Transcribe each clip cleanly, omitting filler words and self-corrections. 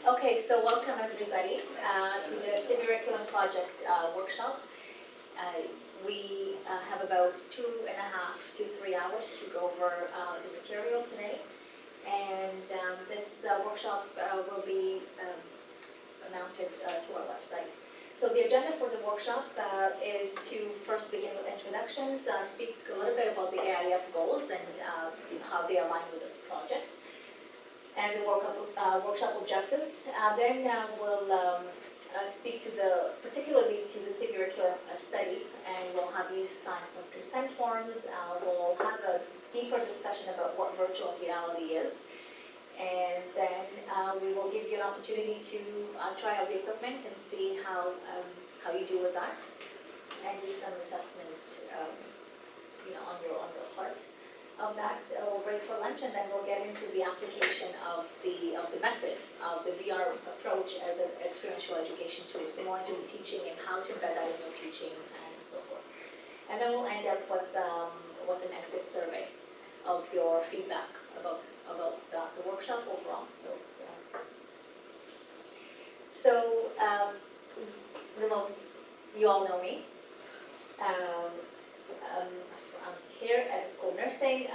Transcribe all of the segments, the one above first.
Okay, so welcome everybody to the Sibiriculum Project workshop. We have about 2.5 to 3 hours to go over the material today. And this workshop will be mounted to our website. So the agenda for the workshop is to first begin with introductions, speak a little bit about the AIF goals and how they align with this project, and the workshop objectives. Then we'll speak to particularly to the Sibiriculum study, and we'll have you sign some consent forms. We'll have a deeper discussion about what virtual reality is. And then we will give you an opportunity to try out the equipment and see how you do with that, and do some assessment, on your part of that. We'll break for lunch, and then we'll get into the application of the method of the VR approach as an experiential education tool. So more into the teaching and how to embed that in your teaching and so forth. And then we'll end up with an exit survey of your feedback about the workshop overall. So you all know me. I'm here at School of Nursing.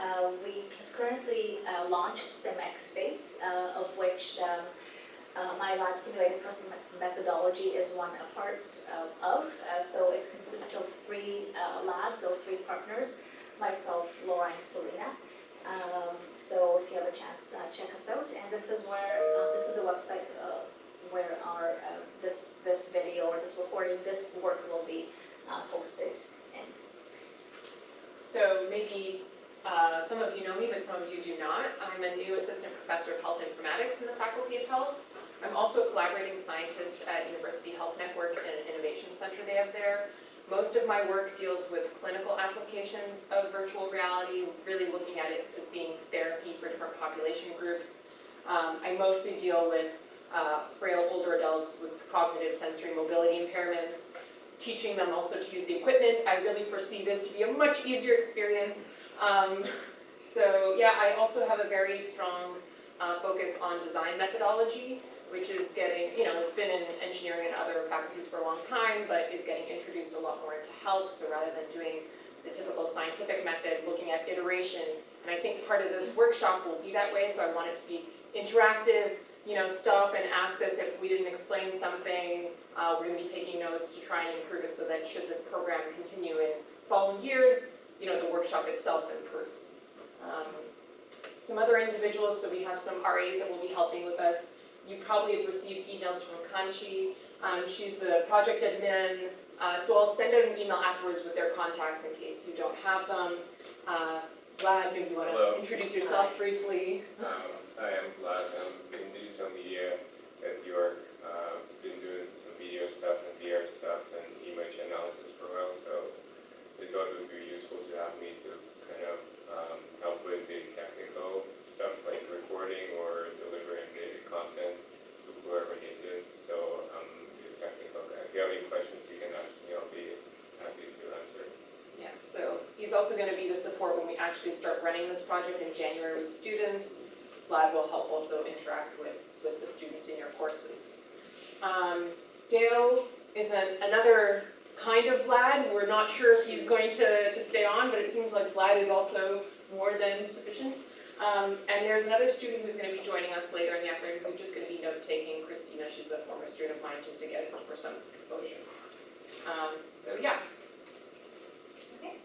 We have currently launched SimX Space, of which my lab simulated person methodology is one a part of. So it consists of 3 labs or 3 partners, myself, Laura, and Selena. So if you have a chance, check us out. And this is the website where our this video or this recording, this work will be posted in. So maybe some of you know me, but some of you do not. I'm a new assistant professor of health informatics in the Faculty of Health. I'm also a collaborating scientist at University Health Network and an innovation center they have there. Most of my work deals with clinical applications of virtual reality, really looking at it as being therapy for different population groups. I mostly deal with frail older adults with cognitive sensory mobility impairments, teaching them also to use the equipment. I really foresee this to be a much easier experience. So yeah, I also have a very strong focus on design methodology, which is getting, it's been in engineering and other faculties for a long time, but is getting introduced a lot more into health. So rather than doing the typical scientific method, looking at iteration, and I think part of this workshop will be that way, so I want it to be interactive, stop and ask us if we didn't explain something. We're going to be taking notes to try and improve it so that should this program continue in following years, the workshop itself improves. Some other individuals, so we have some RAs that will be helping with us. You probably have received emails from Kanchi. She's the project admin, so I'll send out an email afterwards with their contacts in case you don't have them. Vlad, maybe you want to introduce yourself briefly. Hi, I'm Vlad. I'm in digital media at York. Been doing some video stuff and VR stuff and image analysis for a while, so we thought it would be useful to have me to kind of help with the technical stuff like recording or delivering the content to whoever needs it. So I'm the technical guy. If you have any questions, you can ask me. I'll be happy to answer. Yeah, so he's also going to be the support when we actually start running this project in January with students. Vlad will help also interact with the students in your courses. Dale is another kind of Vlad. We're not sure if he's going to stay on, but it seems like Vlad is also more than sufficient. And there's another student who's going to be joining us later in the afternoon who's just going to be note-taking. Christina, she's a former student of mine, just to get her some exposure. So yeah. Okay.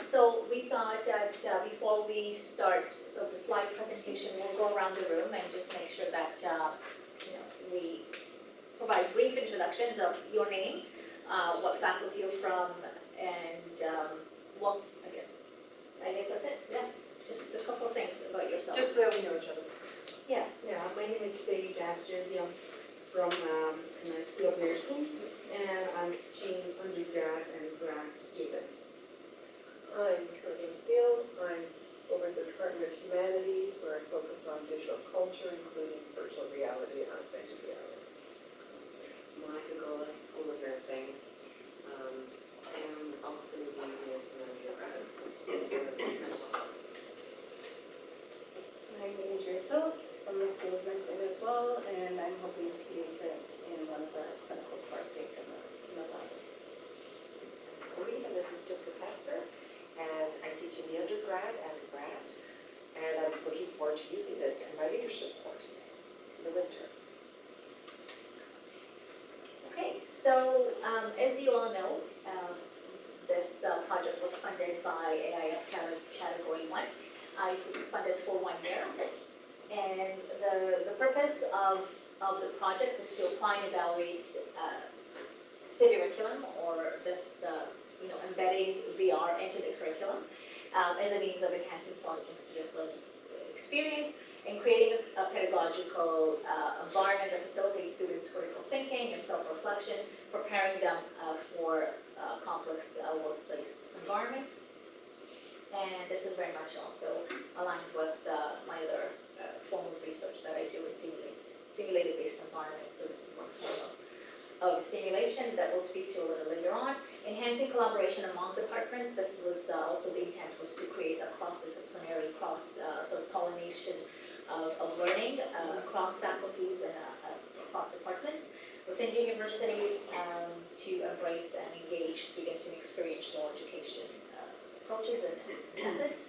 So we thought that before we start, so the slide presentation, we'll go around the room and just make sure that we provide brief introductions of your name, what faculty you're from, and what I guess that's it. Yeah. Just a couple of things about yourself. Just so we know each other. Yeah. Yeah, my name is Faye Dasher. I'm from the School of Nursing, and I'm teaching undergrad and grad students. I'm Kirsten Steele. I'm over at the Department of Humanities, where I focus on digital culture, including virtual reality and augmented reality. Monica Gola, School of Nursing, and also going to be using this in undergrads for mental health. I'm Andrea Phillips from the School of Nursing as well, and I So, as you all know, this project was funded by AIF Category 1. It was funded for 1 year. And the purpose of the project is to apply and evaluate curriculum, or this, embedding VR into the curriculum as a means of enhancing, fostering student learning experience, and creating a pedagogical environment that facilitates students' critical thinking and self-reflection, preparing them for complex workplace environments. And this is very much also aligned with my other form of research that I do in simulated-based environments. So this is one form of simulation that we'll speak to a little later on. Enhancing collaboration among departments. This was also the intent was to create a cross-disciplinary, sort of pollination of learning across faculties and across departments within the university to embrace and engage students in experiential education approaches and methods,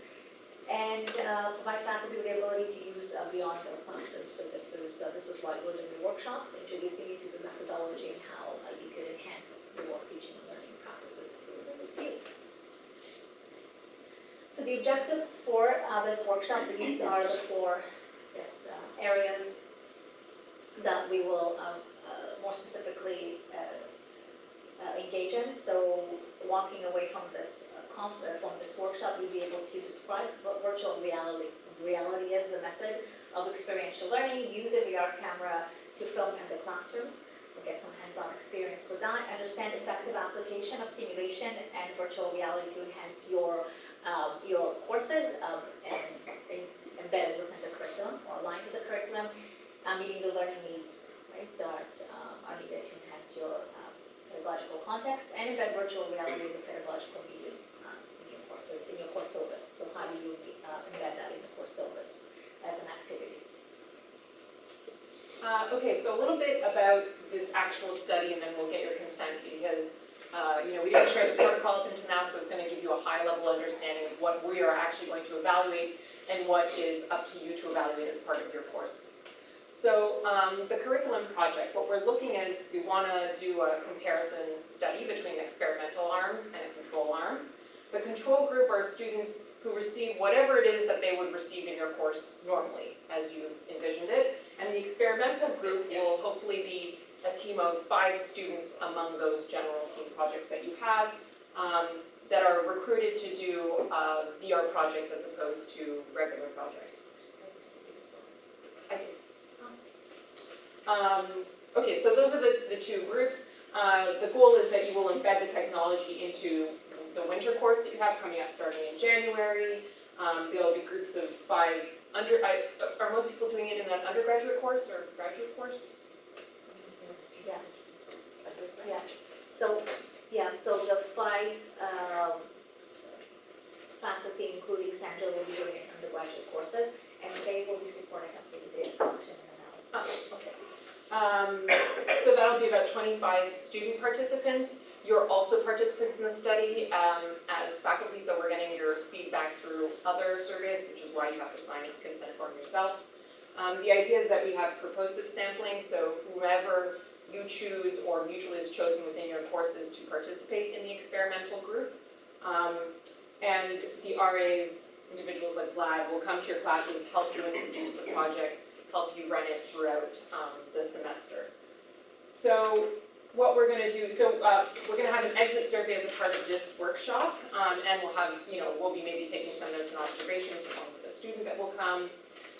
and provide faculty with the ability to use VR in their classrooms. So this is why we're doing the workshop, introducing you to the methodology and how you could enhance your teaching and learning practices through its use. So the objectives for this workshop, these are the 4 areas that we will more specifically engage in. So walking away from this workshop, you'll be able to describe what virtual reality is, a method of experiential learning. Use the VR camera to film in the classroom. We'll get some hands-on experience with that. Understand effective application of simulation and virtual reality to enhance your courses and embedded within the curriculum or aligned with the curriculum, meeting the learning needs, right, that are needed to enhance your pedagogical context, and embed virtual reality as a pedagogical medium in your courses, in your course syllabus. So how do you embed that in the course syllabus as an activity? Okay, so a little bit about this actual study, and then we'll get your consent, because we didn't share the protocol up until now, so it's going to give you a high-level understanding of what we are actually going to evaluate and what is up to you to evaluate as part of your courses. So the curriculum project, what we're looking at is we want to do a comparison study between an experimental arm and a control arm. The control group are students who receive whatever it is that they would receive in your course normally, as you've envisioned it. And the experimental group will hopefully be a team of 5 students among those general team projects that you have that are recruited to do a VR project as opposed to regular project. I do. Okay, so those are the 2 groups. The goal is that you will embed the technology into the winter course that you have coming up starting in January. There will be groups of 5 are most people doing it in an undergraduate course or graduate course? Yeah. So the 5 faculty, including Sandra, will be doing it in undergraduate courses, and they will be supporting us with the data collection and analysis. Oh, okay. So that'll be about 25 student participants. You're also participants in the study as faculty, so we're getting your feedback through other surveys, which is why you have to sign a consent form yourself. The idea is that we have purposive sampling, so whoever you choose or mutually is chosen within your courses to participate in the experimental group. And the RAs, individuals like Vlad, will come to your classes, help you introduce the project, help you run it throughout the semester. So what we're going to do, we're going to have an exit survey as a part of this workshop, and we'll have, we'll be maybe taking some notes and observations along with a student that will come.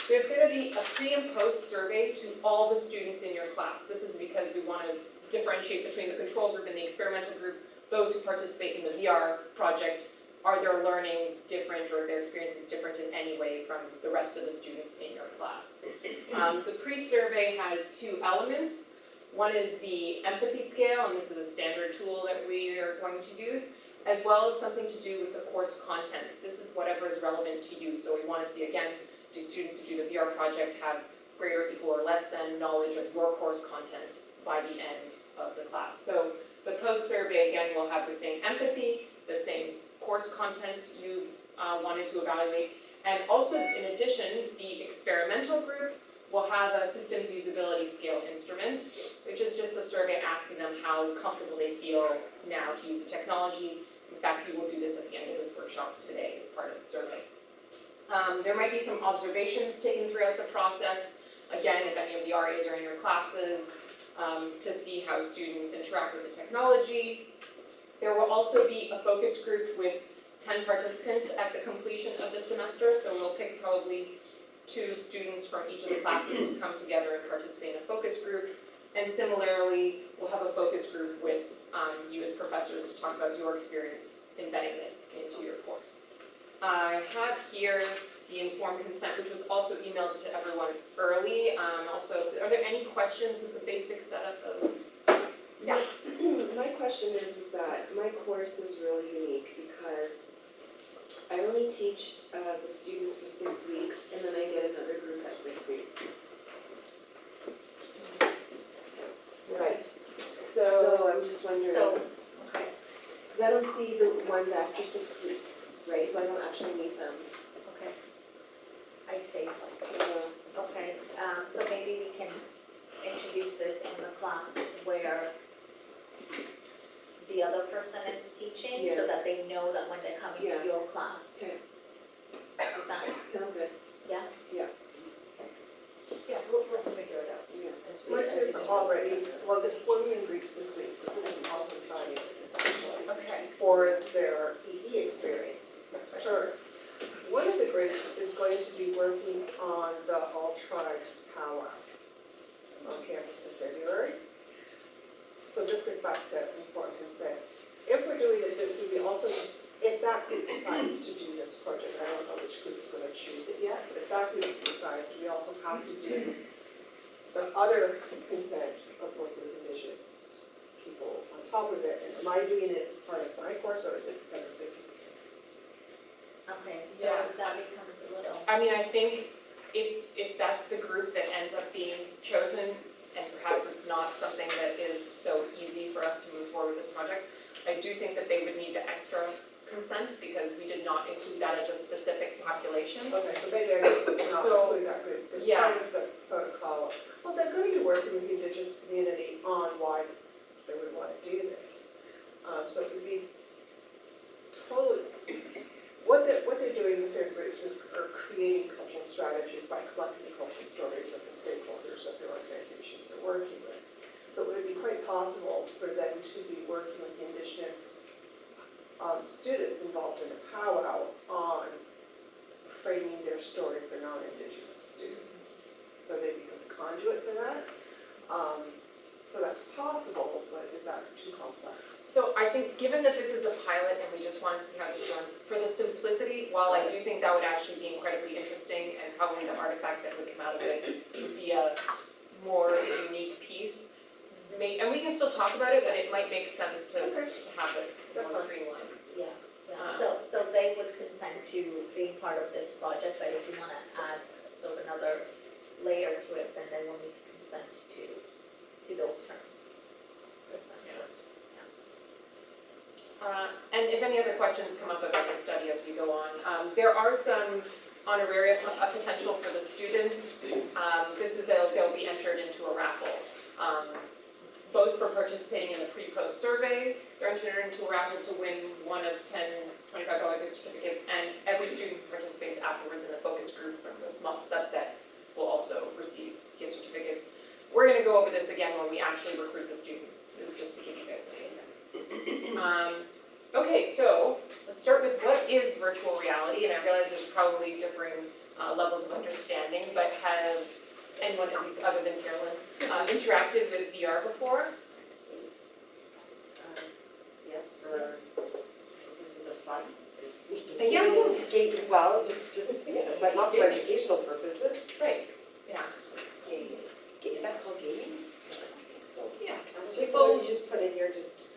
There's going to be a pre and post survey to all the students in your class. This is because we want to differentiate between the control group and the experimental group. Those who participate in the VR project, are their learnings different or their experiences different in any way from the rest of the students in your class? The pre-survey has 2 elements. One is the empathy scale, and this is a standard tool that we are going to use, as well as something to do with the course content. This is whatever is relevant to you. So we want to see, again, do students who do the VR project have greater, equal, or less than knowledge of your course content by the end of the class? So the post-survey, again, will have the same empathy, the same course content you've wanted to evaluate, and also, in addition, the experimental group we'll have a systems usability scale instrument, which is just a survey asking them how comfortable they feel now to use the technology. In fact, we will do this at the end of this workshop today as part of the survey. There might be some observations taken throughout the process, again, if any of the RAs are in your classes, to see how students interact with the technology. There will also be a focus group with 10 participants at the completion of the semester, so we'll pick probably 2 students from each of the classes to come together and participate in a focus group. And similarly, we'll have a focus group with you as professors to talk about your experience embedding this into your course. I have here the informed consent, which was also emailed to everyone early. Also, are there any questions with the basic setup of? Yeah. My question is that my course is really unique because I only teach the students for 6 weeks and then I get another group at 6 weeks. Right. So I'm just wondering, So, okay, because I don't see the ones after 6 weeks, right? So I don't actually meet them. okay. I see. Uh, Okay, so maybe we can introduce this in the class where the other person is teaching, so Yeah. that they know that when they're coming Yeah. to your class. Okay. Is that, Sounds good. yeah? Yeah. Yeah, we'll figure it out Yeah. as we. My students are already, well, we're in Greeks this week, so this is also tying into this actually, Okay. for their EE experience. Sure. One of the groups is going to be working on the All Tribes powwow on campus in February. So this gets back to informed consent. If we're doing it, then we also, if that group decides to do this project, I don't know which group is going to choose it yet, but if that group decides, we also have to do the other consent of working with Indigenous people on top of it. And am I doing it as part of my course, or is it because of this? Okay, so Yeah. that becomes a little, I mean, I think if that's the group that ends up being chosen, and perhaps it's not something that is so easy for us to move forward with this project, I do think that they would need the extra consent because we did not include that as a specific population. Okay, so maybe I just not So, include that group, it's yeah. part of the protocol. Well, they're going to be working with the Indigenous community on why they would want to do this. So it would be totally, what they're doing with their groups is are creating cultural strategies by collecting the cultural stories of the stakeholders of their organizations they're working with. So it would be quite possible for them to be working with the Indigenous students involved in the powwow on framing their story for non-Indigenous students. So they become a conduit for that. So that's possible, but is that too complex? So I think, given that this is a pilot and we just want to see how this runs, for the simplicity, while I do think that would actually be incredibly interesting and probably the artifact that would come out of it would be a more unique piece, and we can still talk about it, but it might make sense to have it more streamlined. yeah, so they would consent to being part of this project, but if you wanna add sort of another layer to it, then they will need to consent to those terms. That's not sure. And if any other questions come up about the study as we go on, there are some honoraria potential for the students. They'll be entered into a raffle. Both for participating in the pre-post survey, they're entered into a raffle to win one of 10 $25 gift certificates, and every student who participates afterwards in the focus group from the small subset will also receive gift certificates. We're gonna go over this again when we actually recruit the students, this is just to give you guys an idea. Okay, so let's start with what is virtual reality, and I realize there's probably differing levels of understanding, but have anyone, at least other than Carolyn, interacted with VR before? Yes, for purposes of fun. Yeah. Well, just, you know, but not for educational purposes. Right, yeah. Gaming. Is that called gaming? I think so. Yeah. It's just the one you just put in here, just,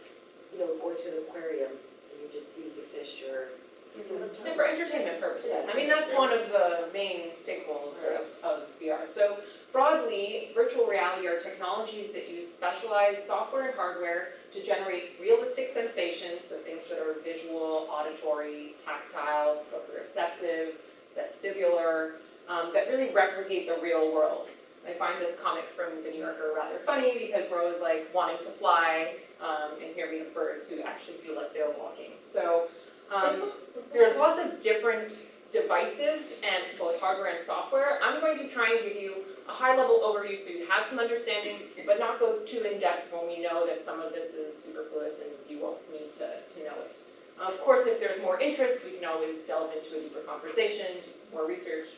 you know, go to the aquarium and you just see the fish or, you see what I'm talking And about? for entertainment purposes, Yes. I mean, that's one of the main stakeholders of VR. So broadly, virtual reality are technologies that use specialized software and hardware to generate realistic sensations, so things that are visual, auditory, tactile, proprioceptive, vestibular, that really replicate the real world. I find this comic from the New Yorker rather funny because we're always like wanting to fly, and here we have birds who actually feel like they're walking. So there's lots of different devices and both hardware and software. I'm going to try and give you a high-level overview so you have some understanding, but not go too in-depth when we know that some of this is superfluous and you won't need to know it. Of course, if there's more interest, we can always delve into a deeper conversation, do some more research.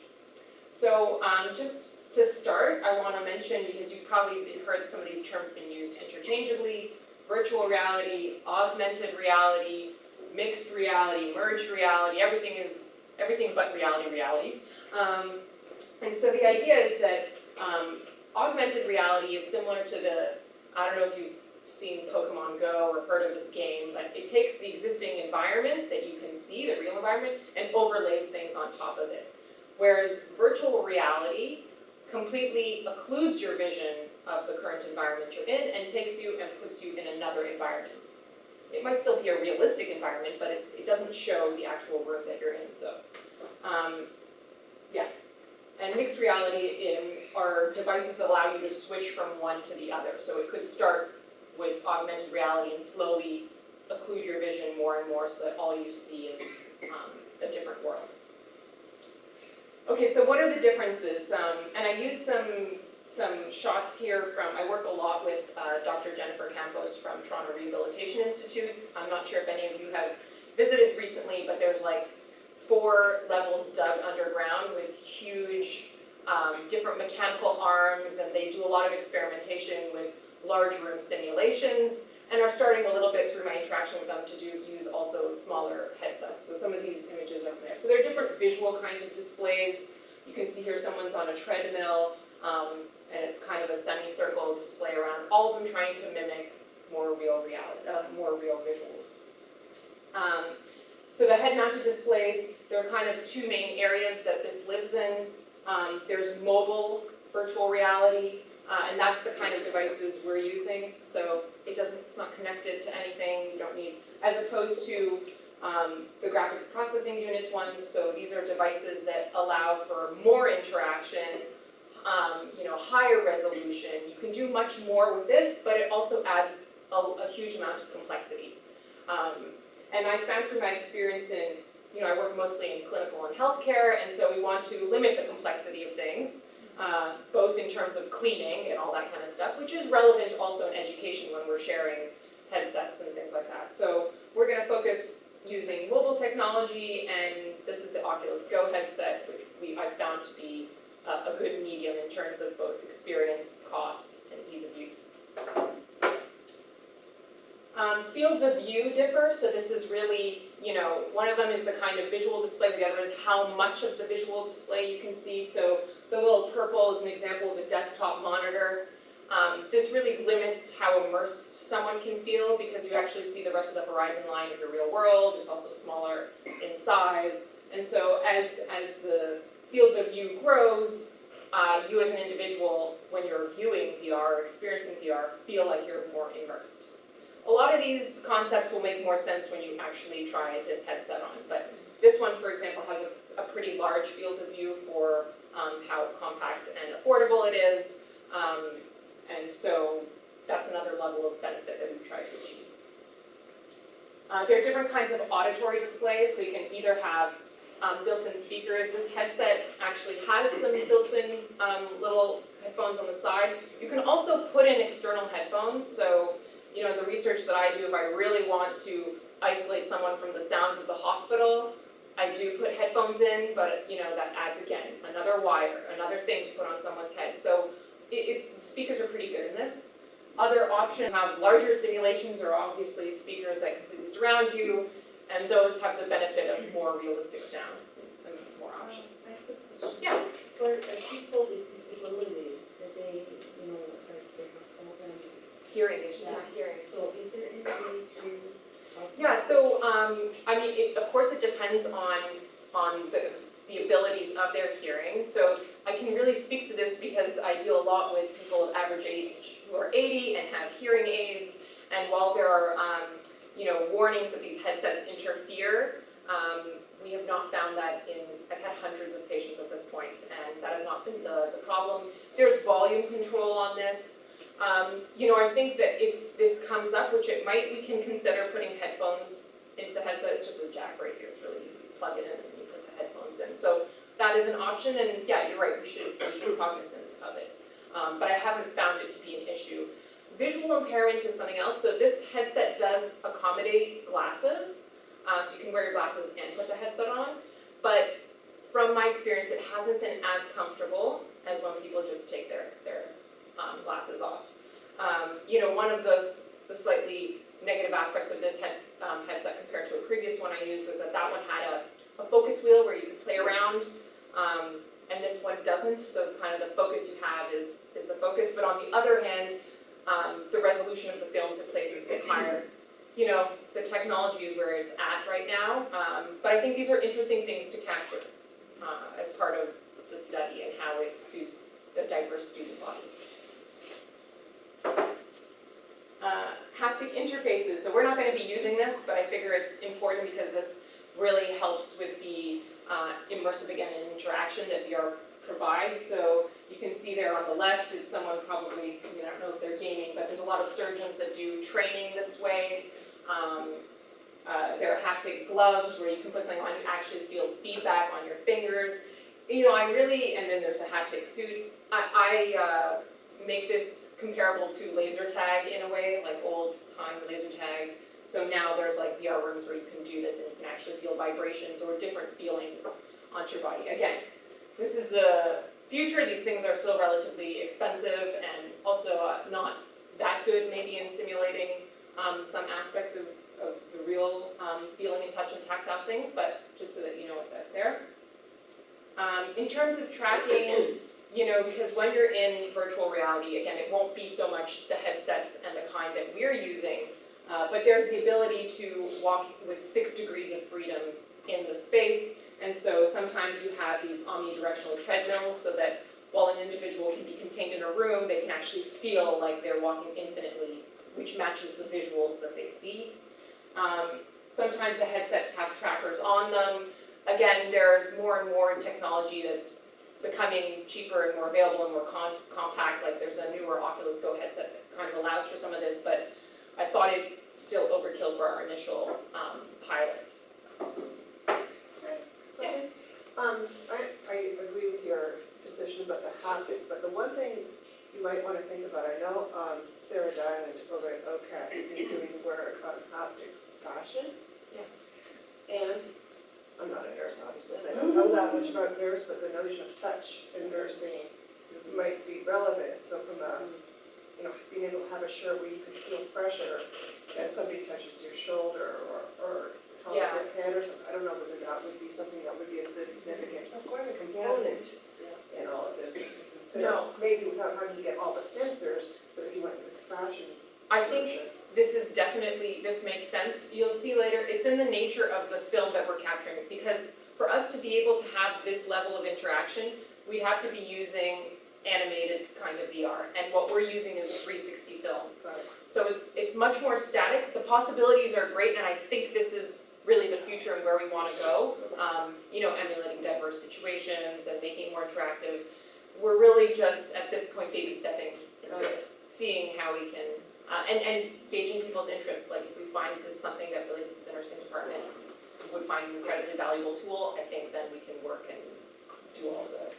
So just to start, I want to mention, because you've probably heard some of these terms being used interchangeably, virtual reality, augmented reality, mixed reality, merged reality, everything but reality. And so the idea is that augmented reality is similar to I don't know if you've seen Pokemon Go or heard of this game, but it takes the existing environment that you can see, the real environment, and overlays things on top of it. Whereas virtual reality completely occludes your vision of the current environment you're in and takes you and puts you in another environment. It might still be a realistic environment, but it doesn't show the actual room that you're in, so, yeah. And mixed reality are devices that allow you to switch from one to the other. So it could start with augmented reality and slowly occlude your vision more and more so that all you see is a different world. Okay, so what are the differences? And I use some shots here from, I work a lot with Dr. Jennifer Campos from Toronto Rehabilitation Institute. I'm not sure if any of you have visited recently, but there's like 4 levels dug underground with huge different mechanical arms, and they do a lot of experimentation with large room simulations, and are starting a little bit through my interaction with them to use also smaller headsets. So some of these images are from there. So there are different visual kinds of displays. You can see here someone's on a treadmill, and it's kind of a semicircle display around, all of them trying to mimic more real reality, more real visuals. So the head-mounted displays, there are kind of 2 main areas that this lives in. There's mobile virtual reality, and that's the kind of devices we're using. So it's not connected to anything. You don't need, as opposed to the graphics processing units ones. So these are devices that allow for more interaction, higher resolution. You can do much more with this, but it also adds a huge amount of complexity. And I found through my experience in, I work mostly in clinical and healthcare, and so we want to limit the complexity of things, both in terms of cleaning and all that kind of stuff, which is relevant also in education when we're sharing headsets and things like that. So we're going to focus using mobile technology, and this is the Oculus Go headset, which I've found to be a good medium in terms of both experience, cost, and ease of use. Fields of view differ, so this is really, one of them is the kind of visual display, the other is how much of the visual display you can see. So the little purple is an example of a desktop monitor. This really limits how immersed someone can feel because you actually see the rest of the horizon line of the real world. It's also smaller in size. And so as the field of view grows, you as an individual, when you're viewing VR or experiencing VR, feel like you're more immersed. A lot of these concepts will make more sense when you actually try this headset on, but this one, for example, has a pretty large field of view for how compact and affordable it is, and so that's another level of benefit that we've tried to achieve. There are different kinds of auditory displays, so you can either have built-in speakers. This headset actually has some built-in little headphones on the side. You can also put in external headphones, so the research that I do, if I really want to isolate someone from the sounds of the hospital, I do put headphones in, but that adds, again, another wire, another thing to put on someone's head. So speakers are pretty good in this. Other options have larger simulations or obviously speakers that completely surround you, and those have the benefit of more realistic sound and more options. Yeah. For people with disability, that they, like they have problem. Hearing issues. Hearing. So is there any way to? Yeah, so, of course it depends on the abilities of their hearing. So I can really speak to this because I deal a lot with people of average age who are 80 and have hearing aids. And while there are, warnings that these headsets interfere, We have not found that I've had hundreds of patients at this point, and that has not been the problem. There's volume control on this. I think that if this comes up, which it might, we can consider putting headphones into the headset. It's just a jack right here, it's really, you plug it in and you put the headphones in. So that is an option, and yeah, you're right, we should be cognizant of it. But I haven't found it to be an issue. Visual impairment is something else. So this headset does accommodate glasses, so you can wear your glasses and put the headset on. But from my experience, it hasn't been as comfortable as when people just take their glasses off. One of the slightly negative aspects of this headset compared to a previous one I used was that one had a focus wheel where you could play around, and this one doesn't, so kind of the focus you have is the focus. But on the other hand, the resolution of the films it plays is a bit higher. The technology is where it's at right now, but I think these are interesting things to capture as part of the study and how it suits the diverse student body. Haptic interfaces, so we're not going to be using this, but I figure it's important because this really helps with the immersive, again, interaction that VR provides. So you can see there on the left, it's someone probably, I don't know if they're gaming, but there's a lot of surgeons that do training this way. There are haptic gloves where you can put something on, you actually feel feedback on your fingers. And then there's a haptic suit. I make this comparable to laser tag in a way, like old time laser tag. So now there's like VR rooms where you can do this and you can actually feel vibrations or different feelings onto your body. Again, this is the future. These things are still relatively expensive and also not that good maybe in simulating some aspects of the real feeling and touch and tactile things, but just so that you know what's out there. In terms of tracking, because when you're in virtual reality, again, it won't be so much the headsets and the kind that we're using, but there's the ability to walk with 6 degrees of freedom in the space. And so sometimes you have these omnidirectional treadmills so that while an individual can be contained in a room, they can actually feel like they're walking infinitely, which matches the visuals that they see. Sometimes the headsets have trackers on them. Again, there's more and more technology that's becoming cheaper and more available and more compact. Like there's a newer Oculus Go headset that kind of allows for some of this, but I thought it still overkill for our initial pilot. I agree with your decision about the haptic, but the one thing you might want to think about, I know Sarah Diamond over at OCAT is doing work on haptic fashion. Yeah. And I'm not a nurse, obviously, I don't know that much about nurse, but the notion of touch in nursing might be relevant. So from a, being able to have a shirt where you can feel pressure as somebody touches your shoulder or top of your head or something, I don't know whether that would be something that would be a significant component in all of this, just to consider. No. Maybe without having to get all the sensors, but if you went with the fashion I think version. this makes sense. You'll see later, it's in the nature of the film that we're capturing, because for us to be able to have this level of interaction, we'd have to be using animated kind of VR, and what we're using is a 360 film. So it's much more static. The possibilities are great, and I think this is really the future and where we want to go. Emulating diverse situations and making more interactive. We're really just at this point baby stepping into it, seeing how we can and gauging people's interests. Like if we find this is something that really the nursing department would find an incredibly valuable tool, I think then we can work and do all the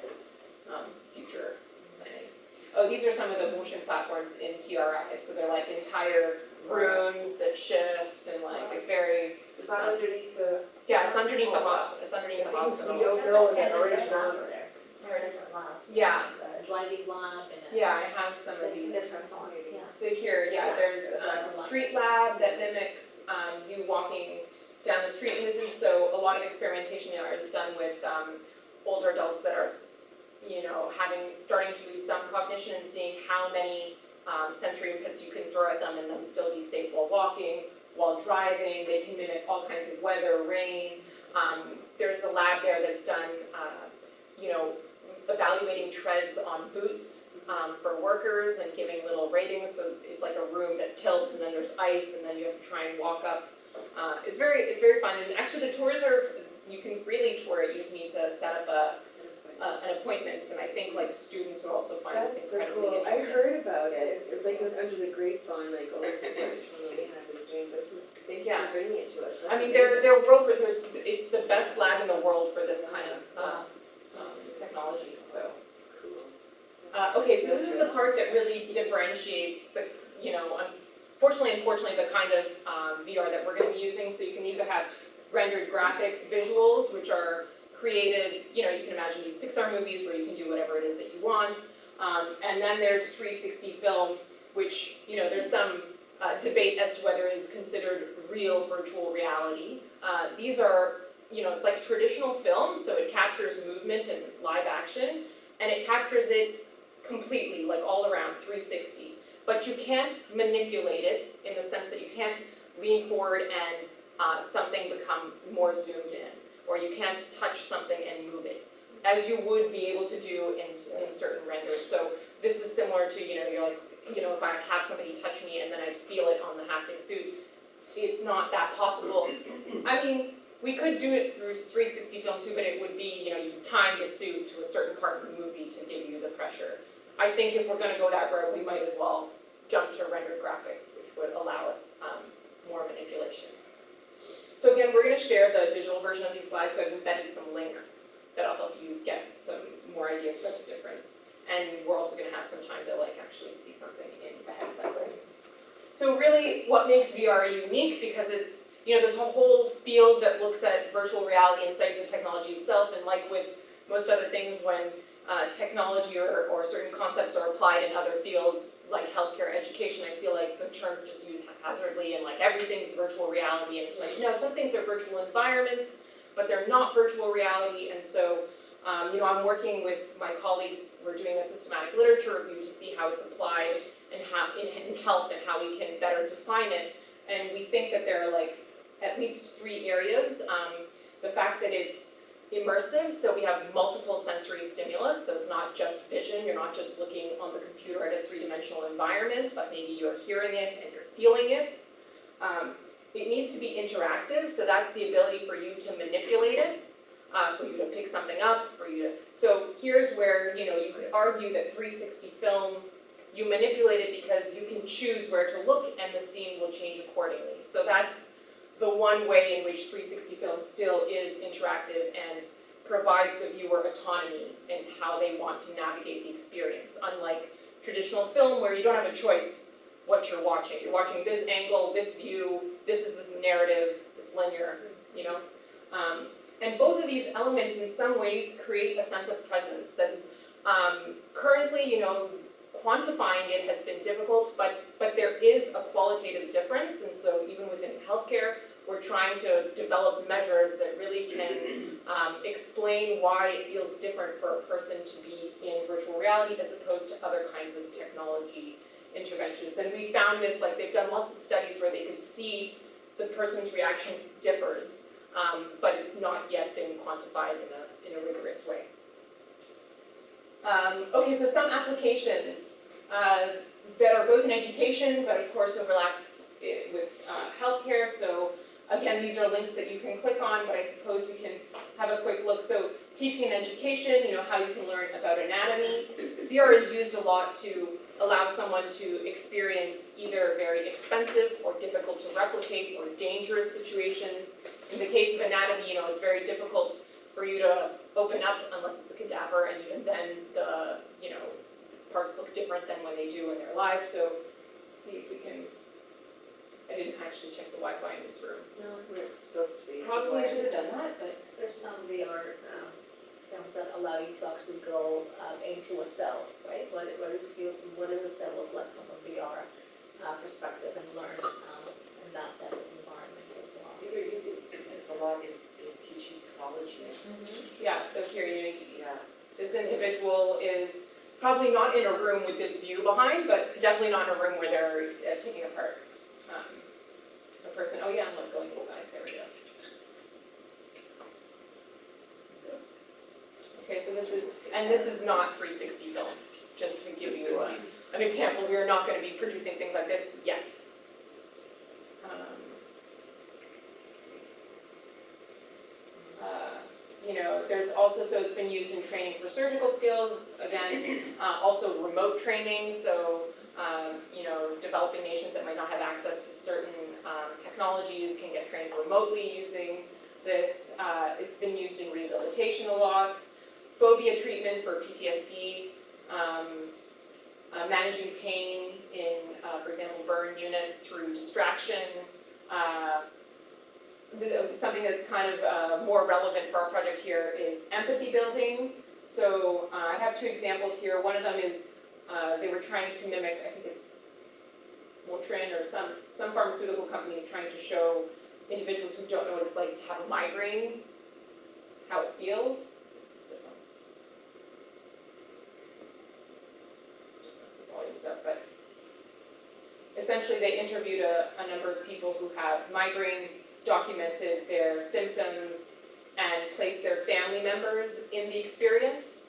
future planning. Oh, these are some of the motion platforms in TRI. So they're like entire rooms that shift and like it's very. Is that underneath the? Yeah, it's underneath the hospital. It's underneath the Things we hospital. don't know in Ten the different original. labs there. There are different labs. Yeah. A driving lab and a. Yeah, I have some of these. Different on, yeah. So here, there's a street lab that mimics you walking down the street. And this is so a lot of experimentation is done with older adults that are, starting to lose some cognition and seeing how many sensory inputs you can throw at them and then still be safe while walking, while driving. They can mimic all kinds of weather, rain. There's a lab there that's done, evaluating treads on boots for workers and giving little ratings. So it's like a room that tilts and then there's ice and then you have to try and walk up It's very fun, and actually the tours are, you can freely tour it, you just need to set up an appointment, and I think like students would also find this That's so incredibly cool. I interesting. heard about it. It's like under the grapevine, like, oh, this is what Toronto had was doing. This is, thank you Yeah. for bringing it to us. I That's mean, amazing. it's the best lab in the world for this kind of, technology, so. Cool. Okay, so this is the part that really differentiates the, you know, unfortunately, the kind of VR that we're gonna be using. So you can either have rendered graphics, visuals, which are created, you know, you can imagine these Pixar movies where you can do whatever it is that you want. And then there's 360 film, which, you know, there's some debate as to whether it is considered real virtual reality. These are, you know, it's like traditional film, so it captures movement and live action, and it captures it completely, like all around, 360. But you can't manipulate it in the sense that you can't lean forward and something become more zoomed in, or you can't touch something and move it, as you would be able to do in certain renders. So this is similar to, you know, you're like, you know, if I have somebody touch me and then I feel it on the haptic suit, it's not that possible. I mean, we could do it through 360 film too, but it would be, you know, you time the suit to a certain part of the movie to give you the pressure. I think if we're gonna go that route, we might as well jump to rendered graphics, which would allow us more manipulation. So again, we're gonna share the digital version of these slides, so I've embedded some links that'll help you get some more ideas about the difference. And we're also gonna have some time to like actually see something in a headset. So really, what makes VR unique, because it's, you know, there's a whole field that looks at virtual reality and studies the technology itself, and like with most other things, when technology or certain concepts are applied in other fields, like healthcare, education, I feel like the terms just used haphazardly, and like everything's virtual reality, and it's like, no, some things are virtual environments, but they're not virtual reality, and so, you know, I'm working with my colleagues, we're doing a systematic literature review to see how it's applied and how, in health, and how we can better define it, and we think that there are like at least 3 areas. The fact that it's immersive, so we have multiple sensory stimulus, so it's not just vision, you're not just looking on the computer at a 3-dimensional environment, but maybe you're hearing it and you're feeling it. It needs to be interactive, so that's the ability for you to manipulate it, for you to pick something up, for you to, so here's where, you know, you could argue that 360 film, you manipulate it because you can choose where to look and the scene will change accordingly. So that's the one way in which 360 film still is interactive and provides the viewer autonomy in how they want to navigate the experience, unlike traditional film where you don't have a choice what you're watching. You're watching this angle, this view, this is the narrative, it's linear, you know? And both of these elements in some ways create a sense of presence that's currently, you know, quantifying it has been difficult, but there is a qualitative difference, and so even within healthcare, we're trying to develop measures that really can explain why it feels different for a person to be in virtual reality as opposed to other kinds of technology interventions. And we found this, like they've done lots of studies where they could see the person's reaction differs, but it's not yet been quantified in a rigorous way. Okay, so some applications that are both in education, but of course overlap with healthcare. So again, these are links that you can click on, but I suppose we can have a quick look. So teaching and education, you know, how you can learn about anatomy. VR is used a lot to allow someone to experience either very expensive or difficult to replicate or dangerous situations. In the case of anatomy, you know, it's very difficult for you to open up unless it's a cadaver, and even then the, you know, parts look different than when they do when they're live. So let's see if we can, I didn't actually check the Wi-Fi in this room. No, we're supposed to be. Probably should have done that, but There's some VR films that allow you to actually go into a cell, right? What does a cell look like from a VR perspective, and learn in that type of environment as well. You're using this a lot in teaching pathology. yeah, so here, you know, Yeah. this individual is probably not in a room with this view behind, but definitely not in a room where they're taking apart a person. Oh yeah, I'm like going inside, there we go. Okay, so this is not 360 film, just to give you an example. We are not going to be producing things like this yet. there's also, so it's been used in training for surgical skills, again, also remote training, so, developing nations that might not have access to certain technologies can get trained remotely using this. It's been used in rehabilitation a lot, phobia treatment for PTSD, managing pain in, for example, burn units through distraction. Something that's kind of more relevant for our project here is empathy building. So I have two examples here. One of them is they were trying to mimic, I think it's Motrin or some pharmaceutical companies trying to show individuals who don't know what it's like to have a migraine, how it feels. So, the volume's up, but essentially they interviewed a number of people who have migraines, documented their symptoms, and placed their family members in the experience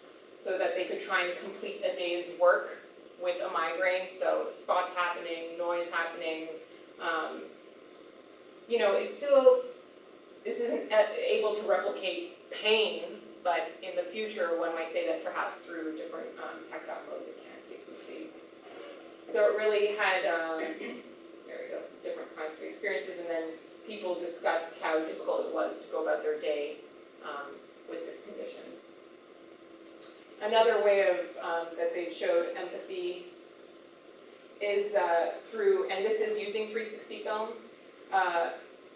so that they could try and complete a day's work with a migraine, so spots happening, noise happening. It's still, this isn't able to replicate pain, but in the future, one might say that perhaps through different tactile modes it can, so you can see. So it really had, there we go, different kinds of experiences, and then people discussed how difficult it was to go about their day with this condition. Another way of that they've showed empathy is through, and this is using 360 film,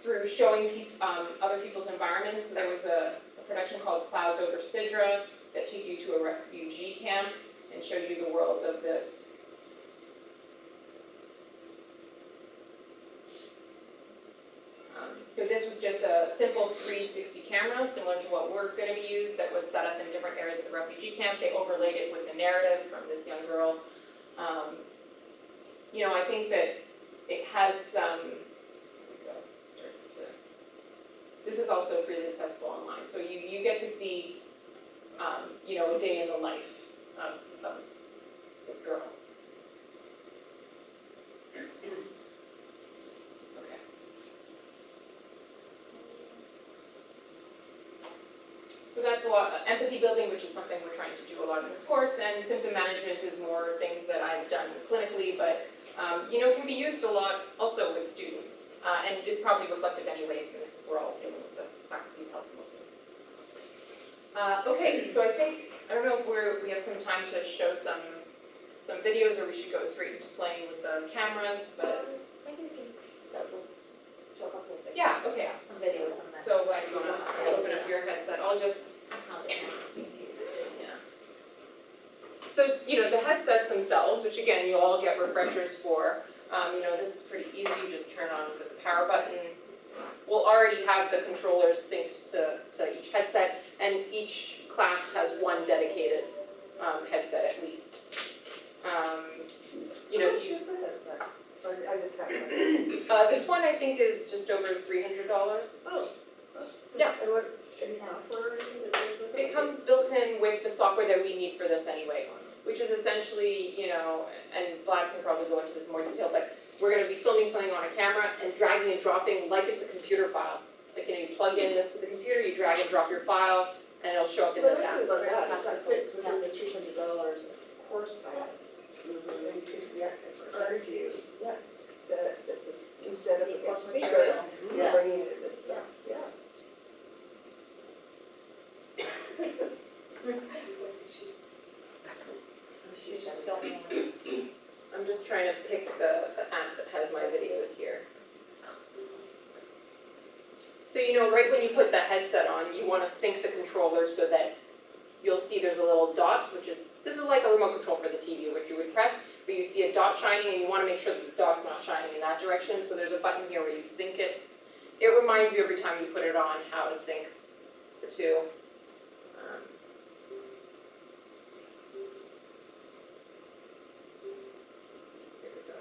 through showing other people's environments. So there was a production called Clouds Over Sidra that took you to a refugee camp and showed you the world of this. So this was just a simple 360 camera, similar to what we're going to be used, that was set up in different areas of the refugee camp. They overlaid it with a narrative from this young girl. I think that it has some, this is also freely accessible online. So you get to see, a day in the life of this girl. So that's a lot, empathy building, which is something we're trying to do a lot in this course, and symptom management is more things that I've done clinically, but can be used a lot also with students, and is probably reflective anyway, since we're all dealing with the faculty of health mostly. Okay, so I don't know if we have some time to show some videos, or we should go straight into playing with the cameras, but Maybe we can start with, show a couple of videos. yeah, okay. Some videos on that. So when you want to open up your headset, I'll just, How the cameras being used. yeah. So it's, the headsets themselves, which again, you all get refreshers for. This is pretty easy, you just turn on the power button. We'll already have the controllers synced to each headset, and each class has one dedicated headset at least. How much is the headset? I didn't have one. This one I think is just over $300. Oh. Yeah. And what, any software or anything that goes with it? It comes built in with the software that we need for this anyway, which is essentially, and Vlad can probably go into this in more detail, but we're going to be filming something on a camera and dragging and dropping like it's a computer file. Like, you plug in this to the computer, you drag and drop your file, and it'll show up in But this I app. think about that, if that fits within the $300 of course size, then could we argue Yeah. that this is, instead of The a course speaker, material. you're Yeah. bringing in this stuff, yeah. She's just filming with us. I'm just trying to pick the app that has my videos here. So right when you put the headset on, you want to sync the controller so that you'll see there's a little dot, this is like a remote control for the TV, which you would press, but you see a dot shining and you want to make sure that the dot's not shining in that direction, so there's a button here where you sync it. It reminds you every time you put it on how to sync the two. Here we go.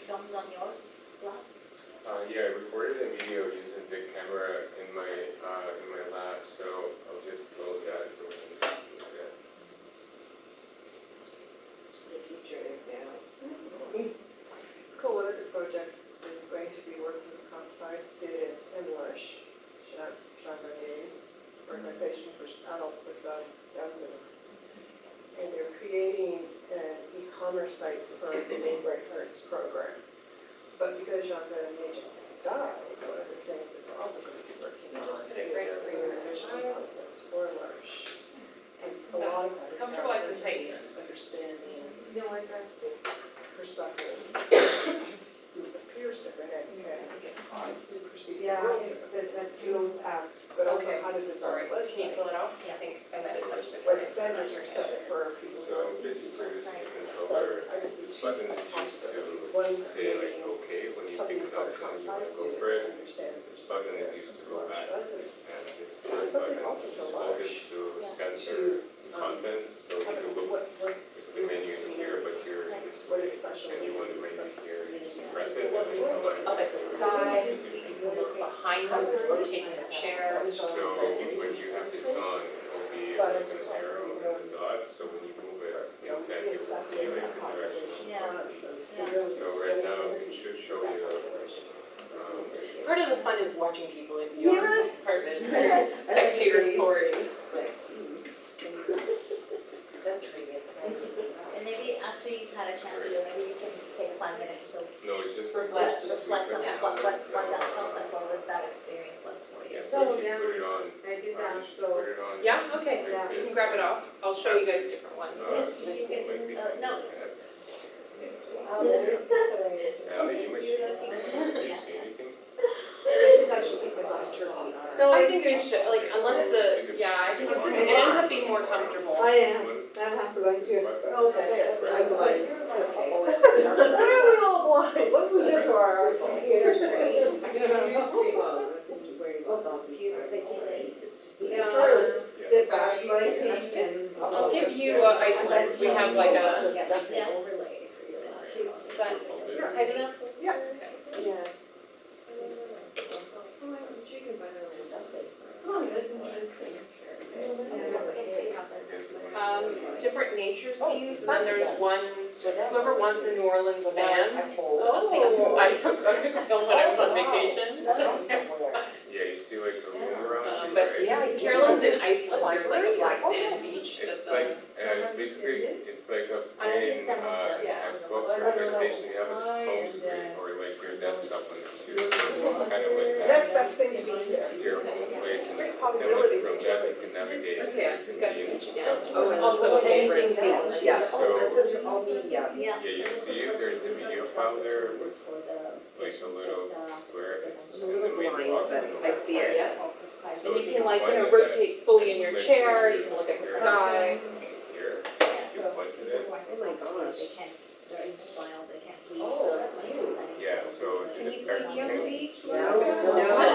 films on yours, Vlad? Yeah, I recorded a video using big camera in my lab, so I'll just load that so we can look at it. The future is now. It's cool, one of the projects is going to be working with comp sci students in Lush, Chandler's organization for adults with Down syndrome. And they're creating an e-commerce site for the Neighborhood Arts program. But because Jean May just died, one of the things that we're also going to be working You on just put it right is over your creating eyes. concepts for Lush. And a lot of that is Comfortable, I can tighten it. understanding No, I that's good. perspective. Who appears to have had to perceive the Yeah, world it differently. says that close app. But also Okay, how to design a Can you website. pull it off? I think I might have touched it. What the standards are set for people who So are basically this So controller, I just this button is used possibilities. to One say like, creating okay, when you something pick for an option, comp you sci want to go students for to it. understand. This button is used to go back, and Residents this It's third something button also to is folded Lush. to Yeah. center the contents, so you can look, What if the menu is here, but you're this what way, is special? and you want the menu here, you just press it, What and it comes back Up at the to side, the you can look behind them, rotate your chair. So when you have this on, it will be as an arrow and a dot, so when you move it inside, you will see like the direction. So right now, it should show you, Part of the fun is watching people in VR department, spectator sport. Centering it. And maybe after you've had a chance to do it, maybe you can take 5 minutes or so, no, it's just. reflect on Yeah. what that felt like, what was that experience like for you? Yeah, so if you put it on, I did you that, should so. put it on. Yeah, okay, like you this. can grab it off. I'll show you guys different ones. You can do, no. Oh, that is Yeah, the image, do you Yeah. see anything? No, I think you should, like, unless I think it ends up being more comfortable. I am, This I have to run too. one? Okay. I'm blind. Why are we all blind? What do we do to our Computer computer screens. Yeah. The backlighting and. I'll give you Iceland, we have like a, Yeah. overlay for you. is that tight enough? Yeah. Yeah. You can buy their own stuff. Oh, that's interesting. Different nature scenes, and then there's one, So that. whoever wants a New Orleans So now band. I hold. I took a film when I was on vacation. That's somewhere. Yeah, you see like a room around you, But right? Yeah, I Carolyn's did. in Iceland, there's like a black sand beach, It's just like, it's basically, it's like a I've seen plain, some of them, yeah. Xbox presentation, you have a home screen or like your desktop on the computer, so it's kind of like that. Next best thing to be here. It's your home place, and it's similar from that, you can navigate. Okay, you we've can got be the in- beach down. Oh, it's Also a favorite. anything page, yeah. So- It says your all media. Yeah, Yeah, so you this see is if what there's these a are video the file there subtitles with for the like a patients little that, square, I'm it's a in the little main blind, box but on the I left. see it. So And if you can like, point it rotate fully in your click chair, to you can look at the your sky. Here, Yeah, you so point to people it. want Oh my to gosh. they can't, they're in denial, they can't leave. Oh, that's the you. settings, Yeah, so it's, you just see start the other clicking. beach? No.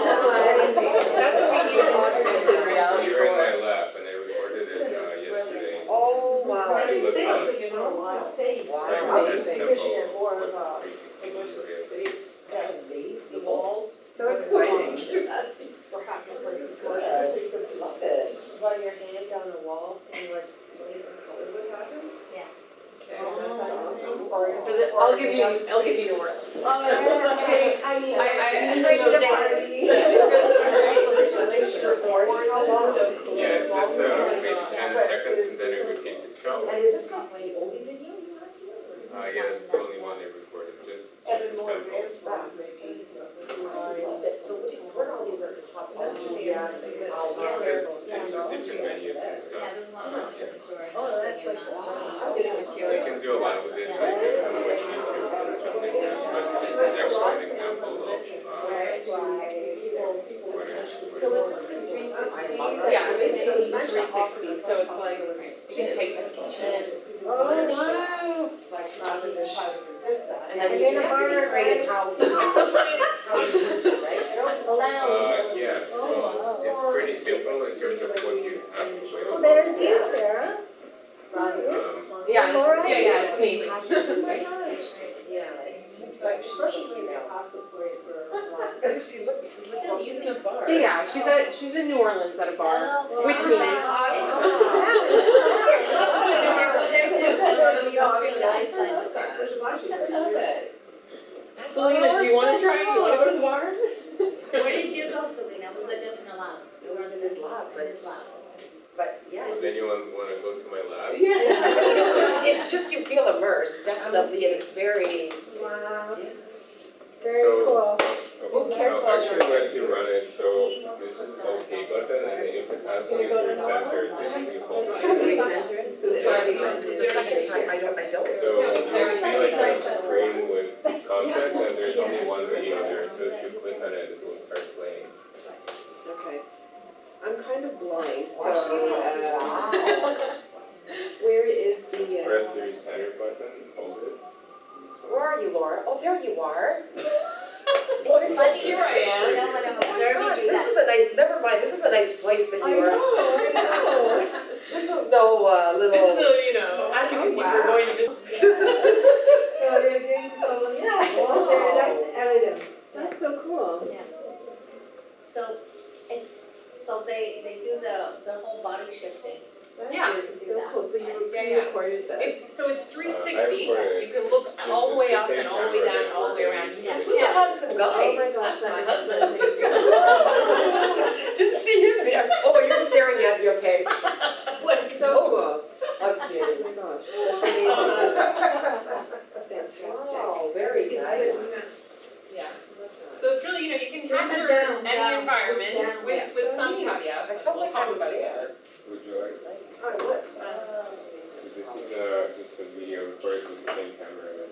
That's what we use augmented reality You're in my for. lap and I recorded it yesterday. Oh, wow. I haven't Look seen on. anything in a while. Wow. I was just Simple, envisioning more of but a 360 immersive degree. space. That's amazing. The walls. So exciting. Were happening for This is the good. so you could Love it. just run your hand down the wall and like whatever color would happen. That's awesome. But I'll give you New Orleans. I mean, I- So this was just your board? Yeah, it's just maybe 10 seconds and then it repeats itself. And is this the only video you have here? Yeah, it's the only one they recorded, just And a then more sample. advanced ones maybe. So what are all these at the top? Yeah. It's just different menus and Yeah, stuff. there's a lot of materials for it. Oh, that's like, wow. So you can do a lot with it, like you can watch YouTube and stuff like that, but this is actually an example of So is this the 360? Yeah, this is 360, so it's like, you can take this Oh, wow. So I can Rather than try to resist that. And then And you then have to be creative how, at some point, how you use it, right? Yes, it's pretty simple in terms of what you have to play. Well, there's you, Sarah. Um, yeah, it's me. You have to do Great. it. Yeah. It seems like She looked, she's like, Still well, she's using in a bar. Yeah, she's in New Orleans at a bar Oh, with okay. me. There's a bunch of them. Selena, do you wanna try? You wanna go to the bar? Where did you go, Selena? Was it just in the lab? It was in his lab, In his lab. but yeah. Then you it's- wanna go to my lab? Yeah. It's just you feel immersed, definitely, and it's very, Wow. yeah. Very Oh, cool. Okay, careful. I'll actually let you run it, so this is OK button, and if it has to be centered, this is hold It's it. centered, so the Friday this is the second time, I don't. So you'll see like a screen with content, and there's only one video there, so if you click on it, it will start playing. Okay. I'm kind of blind, so, Wow. where is the, Just press the center button, hold it. Where are you, Laura? Oh, there you are. It's funny. Here I am. You know, when I'm Oh my observing gosh, you, this is a nice, never mind, this is a nice place that you were. I know. This was no little. This is a, advocacy for wow. going to visit. This is. So they're doing so, yeah, Wow. that's evidence. That's so cool. so it's, so they do the whole body shifting. Yeah. That is so cool, so you Yeah. recorded that. It's 360, recorded you can look It's all the way the up same and all the way camera down, that all the way we're around. going You to just use. Who's the can't. handsome Oh guy? my gosh, That's my that is husband. amazing. Didn't see him there. Oh, you're staring at me, okay. What? So cool. I'm kidding. Oh my gosh, that's amazing. Fantastic. Wow, very nice. Yeah. Love that. So it's really, you can Send it capture down, any down, environment down, with, yes. with some So neat. caveats, I and felt we'll like talk I was about it there. later. Would you like? I would. So this is just a video recorded with the same camera that.